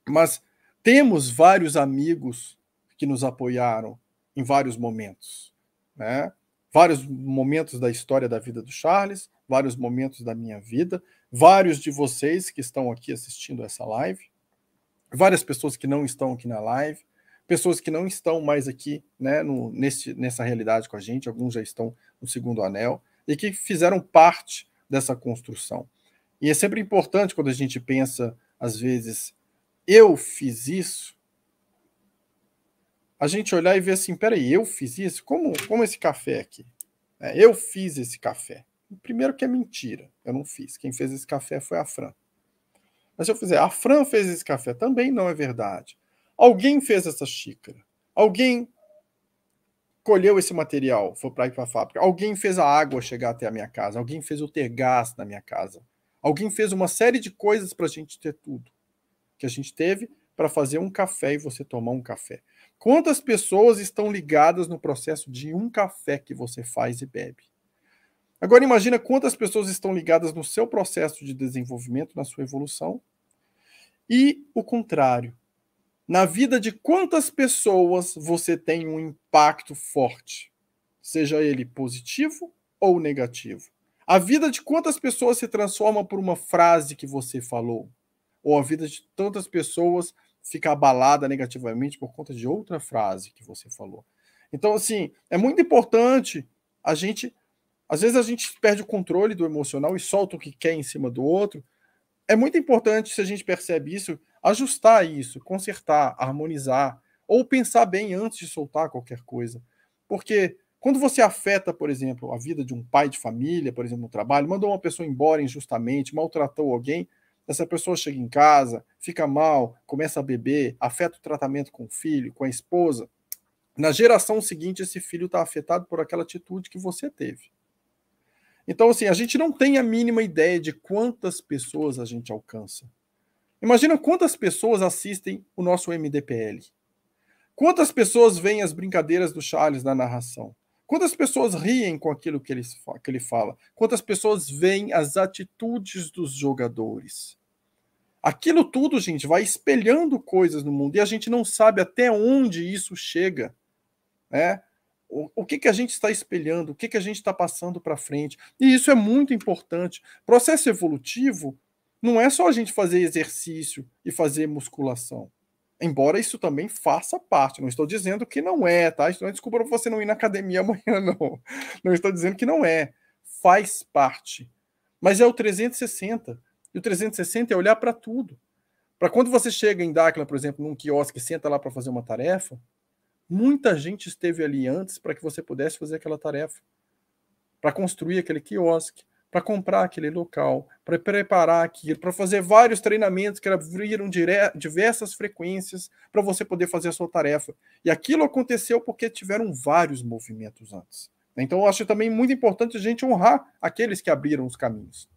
mas temos vários amigos que nos apoiaram em vários momentos, né? Vários momentos da história da vida do Charles, vários momentos da minha vida, vários de vocês que estão aqui assistindo essa live, várias pessoas que não estão aqui na live, pessoas que não estão mais aqui, né, nessa realidade com a gente, alguns já estão no segundo anel, e que fizeram parte dessa construção. E é sempre importante quando a gente pensa, às vezes, eu fiz isso, a gente olhar e ver assim, peraí, eu fiz isso? Como esse café aqui? Eu fiz esse café. Primeiro que é mentira, eu não fiz. Quem fez esse café foi a Fran. Mas se eu fizer, a Fran fez esse café, também não é verdade. Alguém fez essa xícara. Alguém colheu esse material, foi para ir para a fábrica. Alguém fez a água chegar até a minha casa. Alguém fez eu ter gás na minha casa. Alguém fez uma série de coisas para a gente ter tudo que a gente teve para fazer um café e você tomar um café. Quantas pessoas estão ligadas no processo de um café que você faz e bebe? Agora imagina quantas pessoas estão ligadas no seu processo de desenvolvimento, na sua evolução, e o contrário. Na vida de quantas pessoas você tem um impacto forte, seja ele positivo ou negativo. A vida de quantas pessoas se transforma por uma frase que você falou, ou a vida de tantas pessoas fica abalada negativamente por conta de outra frase que você falou. Então, assim, é muito importante a gente. Às vezes a gente perde o controle do emocional e solta o que quer em cima do outro. É muito importante, se a gente percebe isso, ajustar isso, consertar, harmonizar, ou pensar bem antes de soltar qualquer coisa. Porque quando você afeta, por exemplo, a vida de um pai de família, por exemplo, no trabalho, mandou uma pessoa embora injustamente, maltratou alguém, essa pessoa chega em casa, fica mal, começa a beber, afeta o tratamento com o filho, com a esposa. Na geração seguinte, esse filho está afetado por aquela atitude que você teve. Então, assim, a gente não tem a mínima ideia de quantas pessoas a gente alcança. Imagina quantas pessoas assistem o nosso MDPL. Quantas pessoas veem as brincadeiras do Charles na narração. Quantas pessoas riem com aquilo que ele fala. Quantas pessoas veem as atitudes dos jogadores. Aquilo tudo, gente, vai espelhando coisas no mundo e a gente não sabe até onde isso chega, né? O que a gente está espelhando, o que a gente está passando para frente. E isso é muito importante. Processo evolutivo não é só a gente fazer exercício e fazer musculação. Embora isso também faça parte. Não estou dizendo que não é, tá? Isso não é desculpa para você não ir na academia amanhã, não. Não estou dizendo que não é. Faz parte. Mas é o 360. E o 360 é olhar para tudo. Para quando você chega em Dáquila, por exemplo, num quiosque e senta lá para fazer uma tarefa, muita gente esteve ali antes para que você pudesse fazer aquela tarefa, para construir aquele quiosque, para comprar aquele local, para preparar aquilo, para fazer vários treinamentos que abriram diversas frequências para você poder fazer a sua tarefa. E aquilo aconteceu porque tiveram vários movimentos antes. Então, eu acho também muito importante a gente honrar aqueles que abriram os caminhos.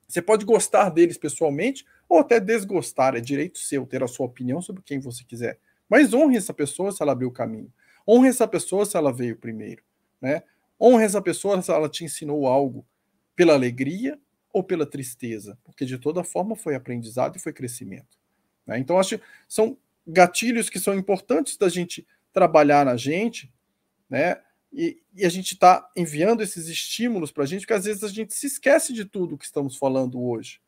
Você pode gostar deles pessoalmente ou até desgostar, é direito seu ter a sua opinião sobre quem você quiser. Mas honre essa pessoa se ela abriu o caminho. Honre essa pessoa se ela veio primeiro, né? Honre essa pessoa se ela te ensinou algo pela alegria ou pela tristeza, porque de toda forma foi aprendizado e foi crescimento, né? Então acho que são gatilhos que são importantes da gente trabalhar na gente, né? E a gente está enviando esses estímulos para a gente, porque às vezes a gente se esquece de tudo que estamos falando hoje,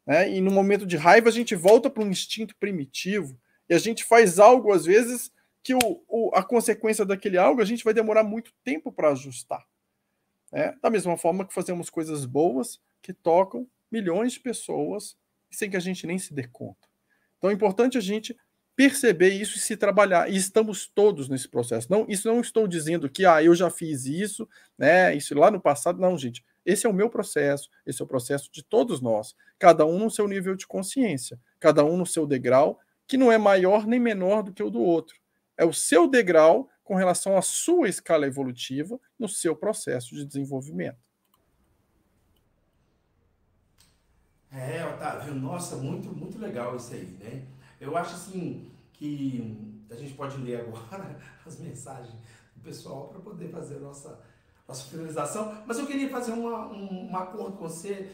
né? E no momento de raiva a gente volta para um instinto primitivo e a gente faz algo às vezes que a consequência daquele algo a gente vai demorar muito tempo para ajustar, né? Da mesma forma que fazemos coisas boas que tocam milhões de pessoas sem que a gente nem se dê conta. Então é importante a gente perceber isso e se trabalhar. E estamos todos nesse processo. Não, isso não estou dizendo que eu já fiz isso, né? Isso lá no passado. Não, gente. Esse é o meu processo, esse é o processo de todos nós. Cada um no seu nível de consciência, cada um no seu degrau, que não é maior nem menor do que o do outro. É o seu degrau com relação à sua escala evolutiva no seu processo de desenvolvimento. Otávio, nossa, muito legal isso aí, né? Eu acho assim que a gente pode ler agora as mensagens do pessoal para poder fazer a nossa finalização, mas eu queria fazer um acordo com você,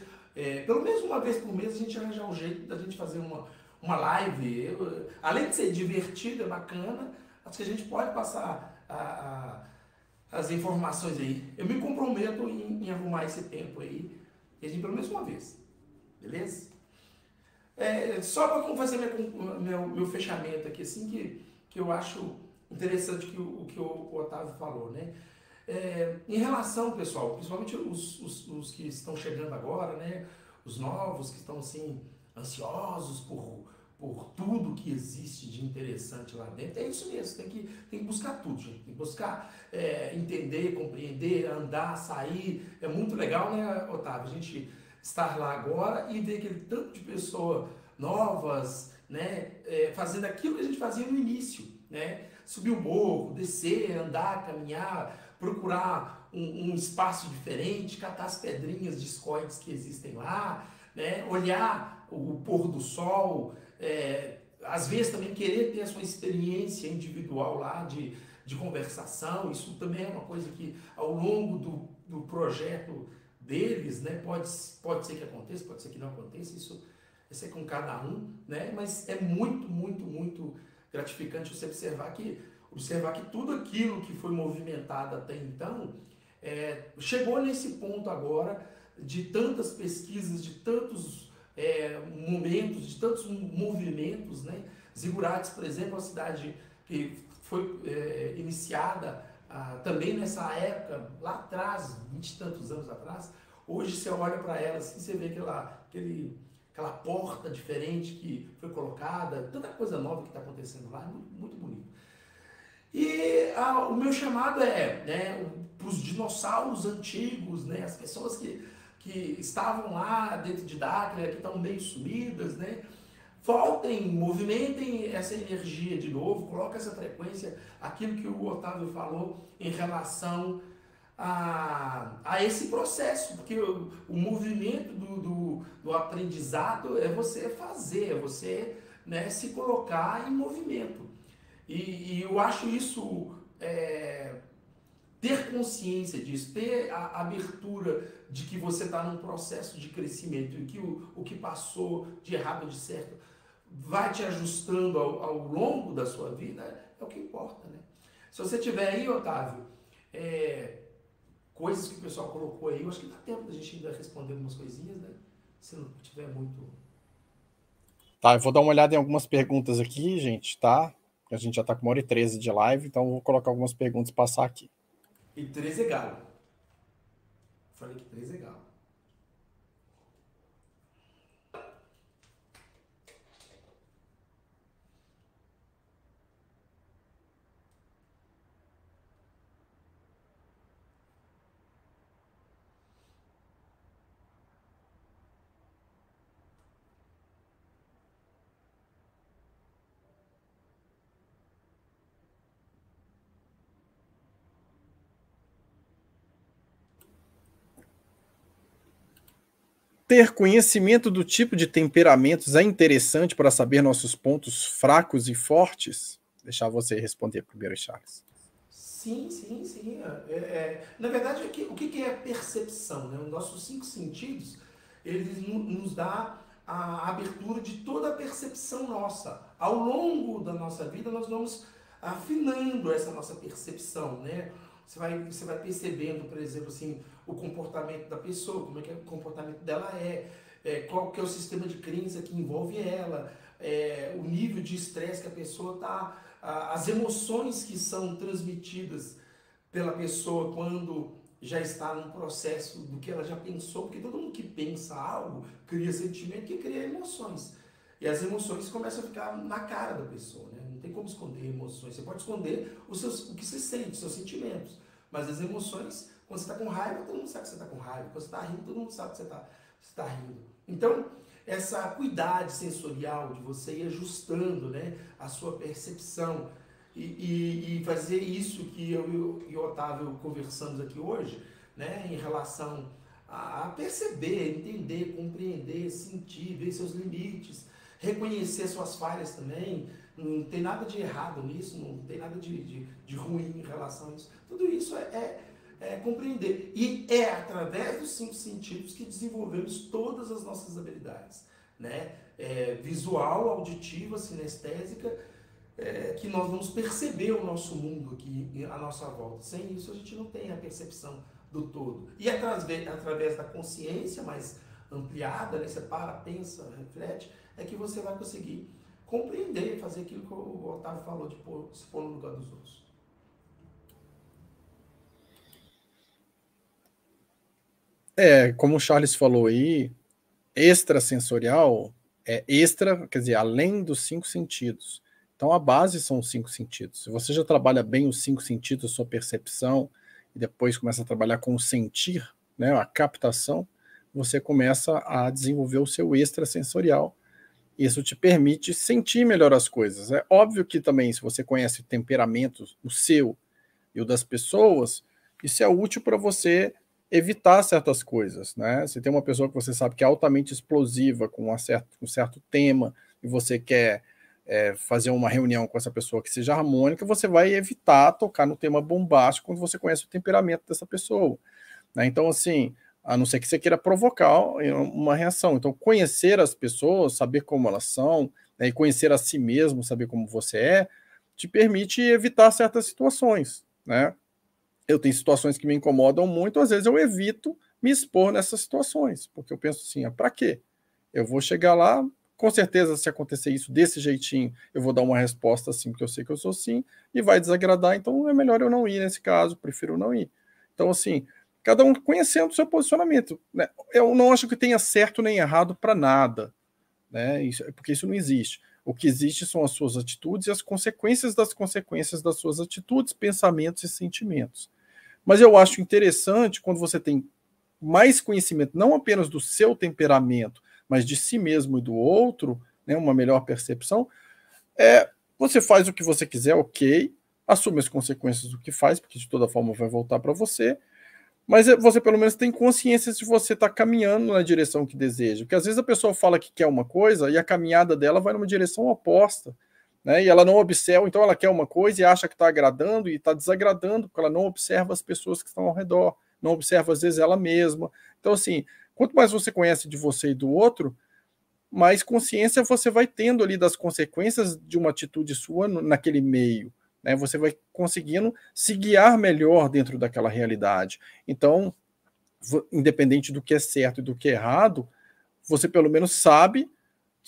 pelo menos uma vez por mês a gente arranjar um jeito da gente fazer uma live. Além de ser divertido, é bacana, acho que a gente pode passar as informações aí. Eu me comprometo em arrumar esse tempo aí, e a gente pelo menos uma vez. Beleza? Só para fazer meu fechamento aqui, assim, que eu acho interessante o que o Otávio falou, né? Em relação, pessoal, principalmente os que estão chegando agora, né? Os novos que estão, assim, ansiosos por tudo que existe de interessante lá dentro, é isso mesmo, tem que buscar tudo, gente. Tem que buscar entender, compreender, andar, sair. É muito legal, né, Otávio? A gente estar lá agora e ver aquele tanto de pessoas novas, né, fazendo aquilo que a gente fazia no início, né, subir o morro, descer, andar, caminhar, procurar um espaço diferente, catar as pedrinhas discordes que existem lá, né, olhar o pôr do sol, às vezes também querer ter a sua experiência individual lá de conversação. Isso também é uma coisa que ao longo do projeto deles, né? Pode ser que aconteça, pode ser que não aconteça, isso é com cada um, né? Mas é muito gratificante você observar que tudo aquilo que foi movimentado até então chegou nesse ponto agora de tantas pesquisas, de tantos momentos, de tantos movimentos, né? Zigurates, por exemplo, uma cidade que foi iniciada também nessa época, lá atrás, 20 e tantos anos atrás. Hoje você olha para ela assim, você vê aquela porta diferente que foi colocada, tanta coisa nova que está acontecendo lá, muito bonito. E o meu chamado né, para os dinossauros antigos, né, as pessoas que estavam lá dentro de Dáquila, que estão meio sumidas, né, voltem, movimentem essa energia de novo, coloca essa frequência, aquilo que o Otávio falou em relação a esse processo, porque o movimento do aprendizado é você fazer, é você, né, se colocar em movimento. E eu acho isso, ter consciência disso, ter a abertura de que você está num processo de crescimento e que o que passou de errado ou de certo vai te ajustando ao longo da sua vida, é o que importa, né? Se você tiver aí, Otávio, coisas que o pessoal colocou aí, eu acho que dá tempo da gente ainda responder algumas coisinhas, né? Se não tiver muito... Tá, eu vou dar uma olhada em algumas perguntas aqui, gente, tá? A gente já tá com 1h13 de live, então eu vou colocar algumas perguntas e passar aqui. E 13 é galo. Falei que 13 é galo. Ter conhecimento do tipo de temperamentos é interessante para saber nossos pontos fracos e fortes? Deixar você responder primeiro, Charles. Sim, sim, sim. Na verdade, o que é percepção? Né? Os nossos cinco sentidos, eles nos dá a abertura de toda a percepção nossa. Ao longo da nossa vida, nós vamos afinando essa nossa percepção, né? Você vai percebendo, por exemplo, assim, o comportamento da pessoa, como é que o comportamento dela qual que é o sistema de crença que envolve ela, o nível de estresse que a pessoa está, as emoções que são transmitidas pela pessoa quando já está num processo do que ela já pensou, porque todo mundo que pensa algo cria sentimento, que cria emoções. E as emoções começam a ficar na cara da pessoa, né? Não tem como esconder emoções. Você pode esconder o que você sente, os seus sentimentos. Mas as emoções, quando você está com raiva, todo mundo sabe que você está com raiva. Quando você está rindo, todo mundo sabe que você tá rindo. Então, essa acuidade sensorial de você ir ajustando, né, a sua percepção e fazer isso que eu e o Otávio conversamos aqui hoje, né, em relação a perceber, entender, compreender, sentir, ver seus limites, reconhecer suas falhas também. Não tem nada de errado nisso, não tem nada de ruim em relação a isso. Tudo isso é compreender. E é através dos cinco sentidos que desenvolvemos todas as nossas habilidades, né? Visual, auditiva, sinestésica, que nós vamos perceber o nosso mundo aqui à nossa volta. Sem isso, a gente não tem a percepção do todo. E através da consciência mais ampliada, né? Você para, pensa, reflete, é que você vai conseguir compreender, fazer aquilo que o Otávio falou, de se pôr no lugar dos outros. Como o Charles falou aí, extrasensorial é extra, quer dizer, além dos cinco sentidos. Então a base são os cinco sentidos. Se você já trabalha bem os cinco sentidos, sua percepção, e depois começa a trabalhar com o sentir, né, a captação, você começa a desenvolver o seu extrasensorial. Isso te permite sentir melhor as coisas. É óbvio que também, se você conhece o temperamento, o seu e o das pessoas, isso é útil para você evitar certas coisas, né? Se tem uma pessoa que você sabe que é altamente explosiva com um certo tema e você quer fazer uma reunião com essa pessoa que seja harmônica, você vai evitar tocar no tema bombástico quando você conhece o temperamento dessa pessoa, né? Então, assim, a não ser que você queira provocar uma reação. Então, conhecer as pessoas, saber como elas são, né, e conhecer a si mesmo, saber como você te permite evitar certas situações, né? Eu tenho situações que me incomodam muito, às vezes eu evito me expor nessas situações, porque eu penso assim, para quê? Eu vou chegar lá, com certeza, se acontecer isso desse jeitinho, eu vou dar uma resposta assim, porque eu sei que eu sou sim, e vai desagradar, então é melhor eu não ir nesse caso, prefiro não ir. Então, assim, cada um conhecendo o seu posicionamento, né? Eu não acho que tenha certo nem errado para nada, né? Porque isso não existe. O que existe são as suas atitudes e as consequências das suas atitudes, pensamentos e sentimentos. Mas eu acho interessante quando você tem mais conhecimento, não apenas do seu temperamento, mas de si mesmo e do outro, né, uma melhor percepção, você faz o que você quiser, ok, assume as consequências do que faz, porque de toda forma vai voltar para você, mas você pelo menos tem consciência se você está caminhando na direção que deseja. Porque às vezes a pessoa fala que quer uma coisa e a caminhada dela vai numa direção oposta, né? E ela não observa, então ela quer uma coisa e acha que está agradando e está desagradando, porque ela não observa as pessoas que estão ao redor, não observa às vezes ela mesma. Então, assim, quanto mais você conhece de você e do outro, mais consciência você vai tendo ali das consequências de uma atitude sua naquele meio, né? Você vai conseguindo se guiar melhor dentro daquela realidade. Então, independente do que é certo e do que é errado, você pelo menos sabe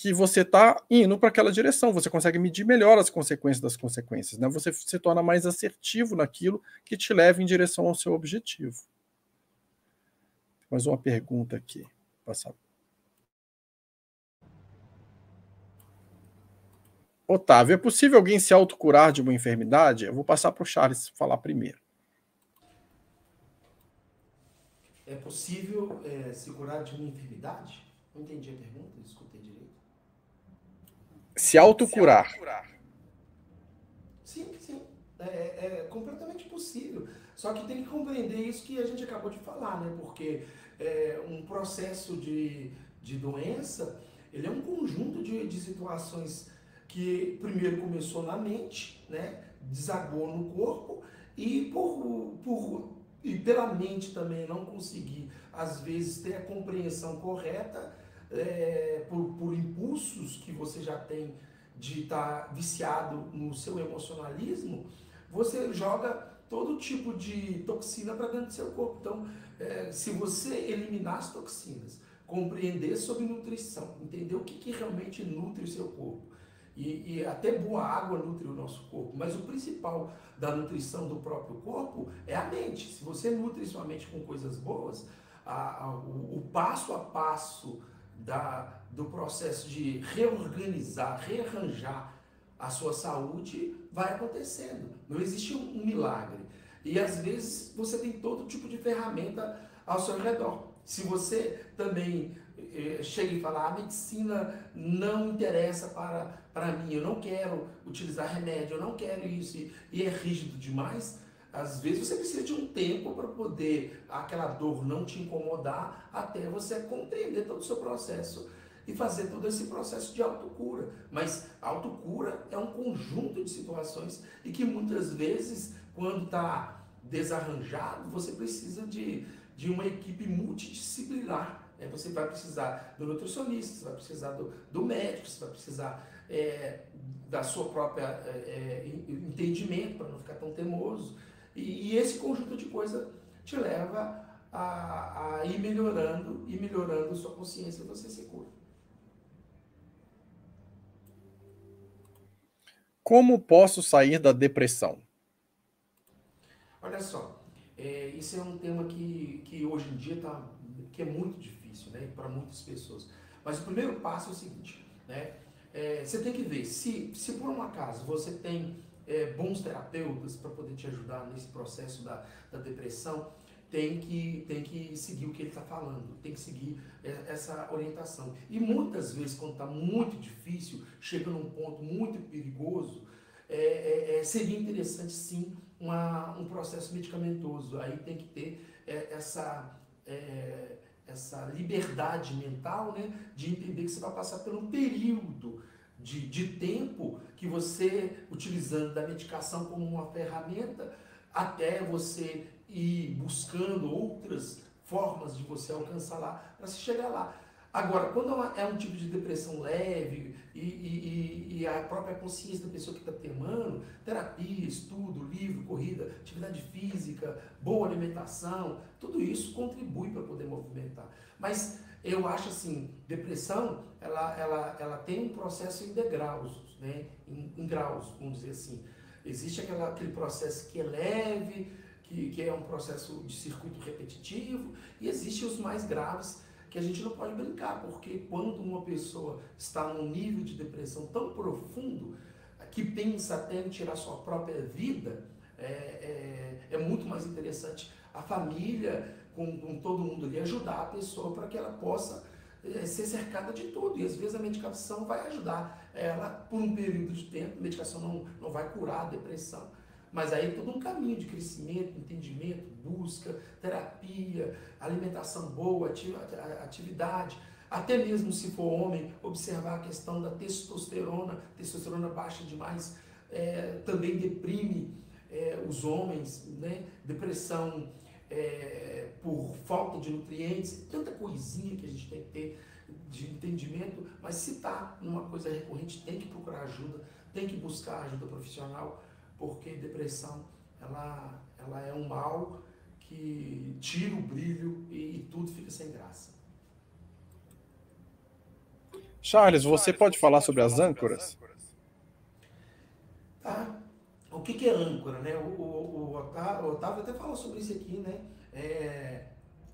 que você está indo para aquela direção, você consegue medir melhor as consequências das consequências, né? Você se torna mais assertivo naquilo que te leva em direção ao seu objetivo. Mais uma pergunta aqui. Passar. Otávio, é possível alguém se autocurar de uma enfermidade? Eu vou passar para o Charles falar primeiro. É possível se curar de uma enfermidade? Não entendi a pergunta, escutei direito. Se autocurar. Sim, sim. É completamente possível. Só que tem que compreender isso que a gente acabou de falar, né? Porque um processo de doença, ele é um conjunto de situações que primeiro começou na mente, né? Desagou no corpo e e pela mente também não conseguir, às vezes, ter a compreensão correta, por impulsos que você já tem de estar viciado no seu emocionalismo, você joga todo tipo de toxina para dentro do seu corpo. Então, se você eliminar as toxinas, compreender sobre nutrição, entender o que realmente nutre o seu corpo, e até boa água nutre o nosso corpo, mas o principal da nutrição do próprio corpo é a mente. Se você nutre sua mente com coisas boas, o passo a passo do processo de reorganizar, rearranjar a sua saúde vai acontecendo. Não existe um milagre. E às vezes você tem todo tipo de ferramenta ao seu redor. Se você também chega e fala, a medicina não interessa para mim, eu não quero utilizar remédio, eu não quero isso, e é rígido demais, às vezes você precisa de um tempo para poder aquela dor não te incomodar, até você compreender todo o seu processo e fazer todo esse processo de autocura. Mas autocura é um conjunto de situações e que muitas vezes, quando está desarranjado, você precisa de uma equipe multidisciplinar. Você vai precisar do nutricionista, você vai precisar do médico, você vai precisar da sua própria entendimento para não ficar tão teimoso. E esse conjunto de coisas te leva a ir melhorando e melhorando sua consciência e você se cura. Como posso sair da depressão? Olha só, isso é um tema que hoje em dia que é muito difícil, né, para muitas pessoas. Mas o primeiro passo é o seguinte, né, você tem que ver se por um acaso você tem bons terapeutas para poder te ajudar nesse processo da depressão, tem que seguir o que ele está falando, tem que seguir essa orientação. E muitas vezes, quando está muito difícil, chega num ponto muito perigoso, seria interessante sim um processo medicamentoso. Aí tem que ter essa liberdade mental, né, de entender que você vai passar por um período de tempo que você, utilizando da medicação como uma ferramenta, até você ir buscando outras formas de você alcançar lá, para se chegar lá. Agora, quando é um tipo de depressão leve e a própria consciência da pessoa que está temando, terapia, estudo, livro, corrida, atividade física, boa alimentação, tudo isso contribui para poder movimentar. Mas eu acho assim, depressão, ela tem um processo em degraus, né? Em graus, vamos dizer assim. Existe aquele processo que é leve, que é um processo de circuito repetitivo, e existe os mais graves, que a gente não pode brincar, porque quando uma pessoa está num nível de depressão tão profundo, que pensa até em tirar sua própria vida, é muito mais interessante a família, com todo mundo ali, ajudar a pessoa para que ela possa ser cercada de tudo. E às vezes a medicação vai ajudar ela por um período de tempo. A medicação não vai curar a depressão, mas aí todo um caminho de crescimento, entendimento, busca, terapia, alimentação boa, atividade, até mesmo se for homem, observar a questão da testosterona baixa demais, também deprime os homens, né? Depressão por falta de nutrientes, tanta coisinha que a gente tem que ter de entendimento, mas se está numa coisa recorrente, tem que procurar ajuda, tem que buscar ajuda profissional, porque depressão, ela é um mal que tira o brilho e tudo fica sem graça. Charles, você pode falar sobre as âncoras? Tá? O que é âncora, né? O Otávio até falou sobre isso aqui, né?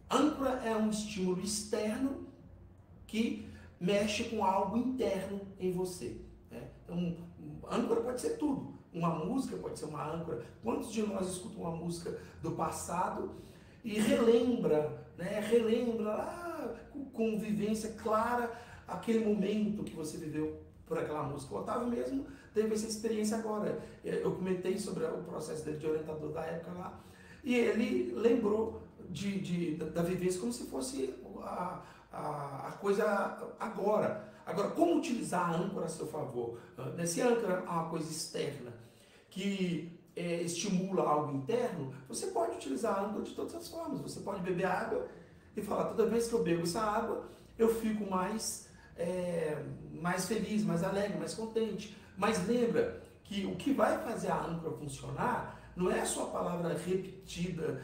Âncora é um estímulo externo que mexe com algo interno em você, né? Então, âncora pode ser tudo. Uma música pode ser uma âncora. Quantos de nós escutam uma música do passado e relembra, né? Relembra lá com vivência clara aquele momento que você viveu por aquela música. O Otávio mesmo teve essa experiência agora. Eu comentei sobre o processo dele de orientador da época lá, e ele lembrou da vivência como se fosse a coisa agora. Agora, como utilizar a âncora a seu favor? Se a âncora é uma coisa externa que estimula algo interno, você pode utilizar a âncora de todas as formas. Você pode beber água e falar, toda vez que eu bebo essa água, eu fico mais feliz, mais alegre, mais contente. Mas lembra que o que vai fazer a âncora funcionar não é a sua palavra repetida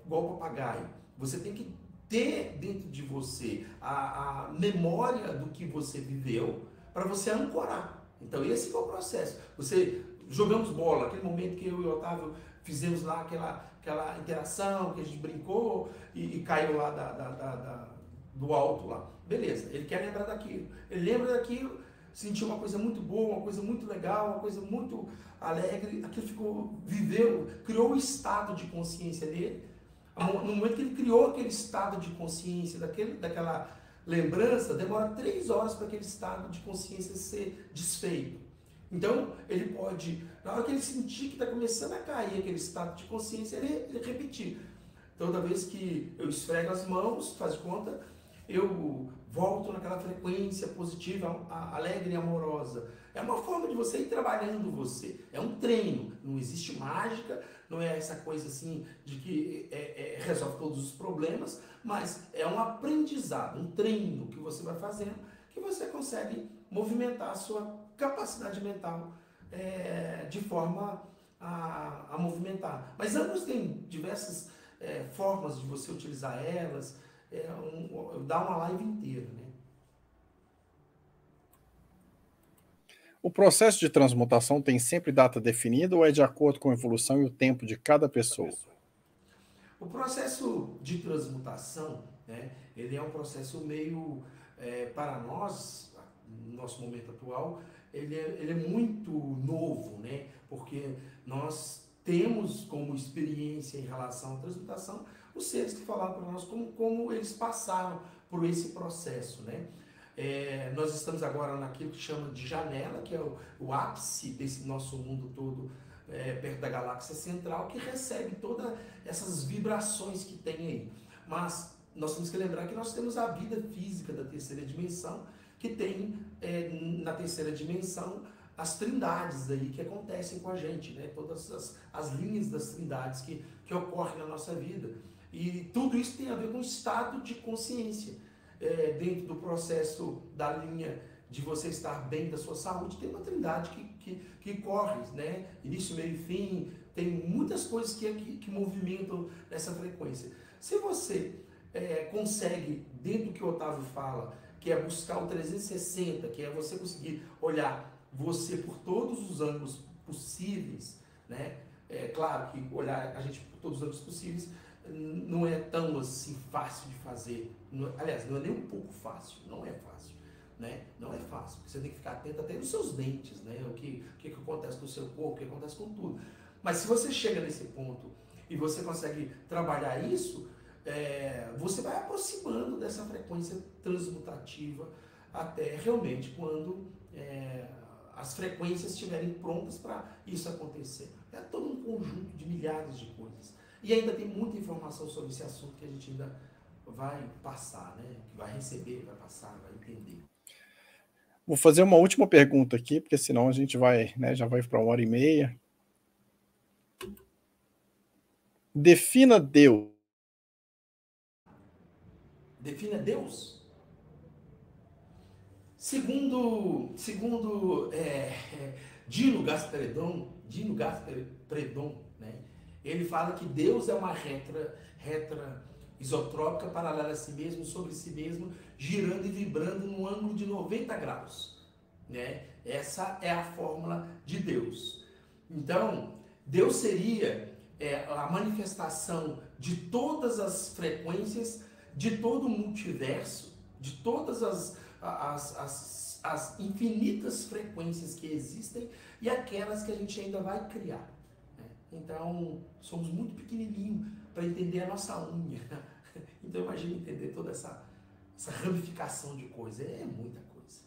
igual papagaio. Você tem que ter dentro de você a memória do que você viveu para você ancorar. Então esse é o processo. Jogamos bola, aquele momento que eu e o Otávio fizemos lá aquela interação, que a gente brincou e caiu lá do alto lá. Beleza, ele quer lembrar daquilo. Ele lembra daquilo, sentiu uma coisa muito boa, uma coisa muito legal, uma coisa muito alegre, aquilo criou o estado de consciência dele. No momento que ele criou aquele estado de consciência, daquela lembrança, demora 3 horas para aquele estado de consciência ser desfeito. Então, ele pode, na hora que ele sentir que está começando a cair aquele estado de consciência, ele repetir. Toda vez que eu esfrego as mãos, faz de conta, eu volto naquela frequência positiva, alegre e amorosa. É uma forma de você ir trabalhando você. É um treino. Não existe mágica, não é essa coisa assim de que resolve todos os problemas, mas é um aprendizado, um treino que você vai fazendo, que você consegue movimentar a sua capacidade mental de forma a movimentar. Mas ambos têm diversas formas de você utilizar elas, dá uma live inteira, né? O processo de transmutação tem sempre data definida ou é de acordo com a evolução e o tempo de cada pessoa? O processo de transmutação, né, ele é um processo meio, para nós, no nosso momento atual, ele é muito novo, né? Porque nós temos como experiência em relação à transmutação os seres que falaram para nós como eles passaram por esse processo, né? Nós estamos agora naquilo que chama de janela, que é o ápice desse nosso mundo todo, perto da galáxia central, que recebe todas essas vibrações que tem aí. Mas nós temos que lembrar que nós temos a vida física da terceira dimensão, que tem na terceira dimensão as trindades aí que acontecem com a gente, né? Todas as linhas das trindades que ocorrem na nossa vida. E tudo isso tem a ver com o estado de consciência. Dentro do processo da linha de você estar bem da sua saúde, tem uma trindade que corre, né? Início, meio e fim, tem muitas coisas que movimentam essa frequência. Se você consegue, dentro do que o Otávio fala, que é buscar o 360, que é você conseguir olhar você por todos os ângulos possíveis, né? Claro que olhar a gente por todos os ângulos possíveis não é tão assim fácil de fazer. Aliás, não é nem um pouco fácil, não é fácil, né? Não é fácil, porque você tem que ficar atento até nos seus dentes, né? O que acontece com o seu corpo, o que acontece com tudo. Mas se você chega nesse ponto e você consegue trabalhar isso, você vai aproximando dessa frequência transmutativa até realmente quando as frequências estiverem prontas para isso acontecer. É todo um conjunto de milhares de coisas. E ainda tem muita informação sobre esse assunto que a gente ainda vai passar, né? Que vai receber, vai passar, vai entender. Vou fazer uma última pergunta aqui, porque senão a gente vai, né, já vai para 1h30. Defina Deus. Defina Deus? Segundo Dino Gaspredon, né? Ele fala que Deus é uma reta isotrópica paralela a si mesmo, sobre si mesmo, girando e vibrando num ângulo de 90 graus. Né? Essa é a fórmula de Deus. Então, Deus seria a manifestação de todas as frequências, de todo o multiverso, de todas as infinitas frequências que existem e aquelas que a gente ainda vai criar. Então, somos muito pequenininhos para entender a nossa unha. Então, imagina entender toda essa ramificação de coisa. É muita coisa.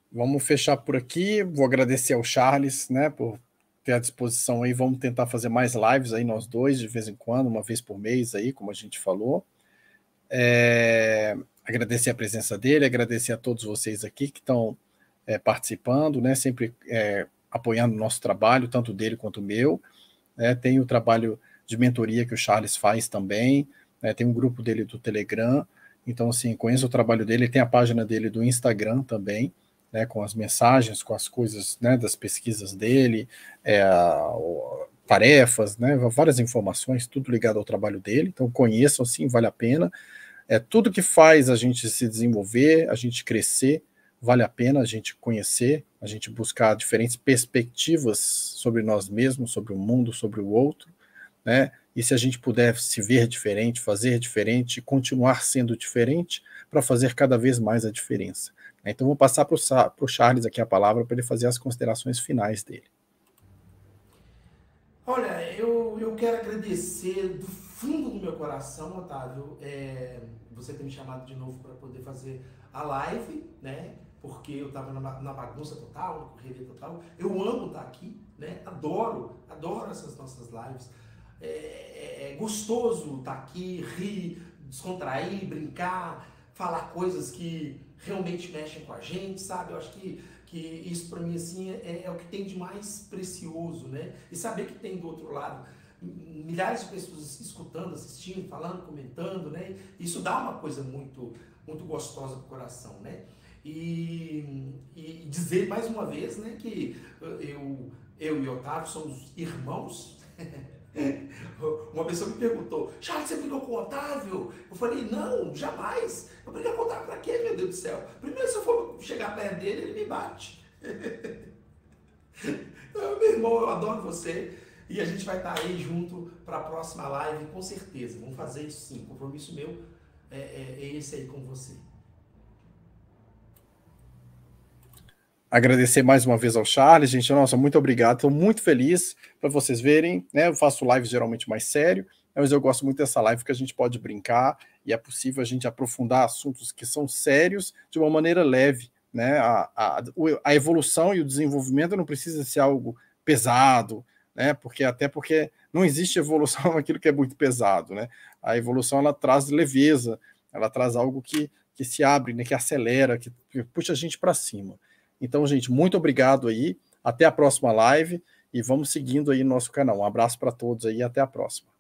Vamos fechar por aqui. Vou agradecer ao Charles, né, por ter à disposição aí, vamos tentar fazer mais lives aí, nós dois, de vez em quando, uma vez por mês aí, como a gente falou. Agradecer a presença dele, agradecer a todos vocês aqui que estão participando, né, sempre apoiando o nosso trabalho, tanto dele quanto o meu. Tem o trabalho de mentoria que o Charles faz também, tem um grupo dele do Telegram, então, assim, conheço o trabalho dele, tem a página dele do Instagram também, né, com as mensagens, com as coisas, né, das pesquisas dele, tarefas, né, várias informações, tudo ligado ao trabalho dele, então conheçam, sim, vale a pena. Tudo que faz a gente se desenvolver, a gente crescer, vale a pena a gente conhecer, a gente buscar diferentes perspectivas sobre nós mesmos, sobre o mundo, sobre o outro, né? E se a gente puder se ver diferente, fazer diferente, continuar sendo diferente, para fazer cada vez mais a diferença. Então, vou passar para o Charles aqui a palavra para ele fazer as considerações finais dele. Olha, eu quero agradecer do fundo do meu coração, Otávio, você ter me chamado de novo para poder fazer a live, né? Porque eu estava na bagunça total, na correria total. Eu amo estar aqui, né? Adoro essas nossas lives. É gostoso estar aqui, rir, descontrair, brincar, falar coisas que realmente mexem com a gente, sabe? Eu acho que isso para mim assim é o que tem de mais precioso, né? E saber que tem do outro lado milhares de pessoas escutando, assistindo, falando, comentando, né? Isso dá uma coisa muito, muito gostosa pro coração, né? E dizer mais uma vez, né, que eu e o Otávio somos irmãos. Uma pessoa me perguntou: Charles, você brigou com o Otávio? Eu falei: não, jamais. Eu brigar com o Otávio pra quê, meu Deus do céu? Primeiro, se eu for chegar perto dele, ele me bate. Então, meu irmão, eu adoro você. E a gente vai estar aí junto para a próxima live, com certeza. Vamos fazer isso sim. O compromisso meu é esse aí com você. Agradecer mais uma vez ao Charles, gente. Nossa, muito obrigado. Estou muito feliz para vocês verem, né? Eu faço lives geralmente mais sério, mas eu gosto muito dessa live que a gente pode brincar e é possível a gente aprofundar assuntos que são sérios de uma maneira leve, né? A evolução e o desenvolvimento não precisa ser algo pesado, né? Porque não existe evolução naquilo que é muito pesado, né? A evolução ela traz leveza, ela traz algo que se abre, né? Que acelera, que puxa a gente para cima. Então, gente, muito obrigado aí. Até a próxima live e vamos seguindo aí no nosso canal. Um abraço para todos aí e até a próxima.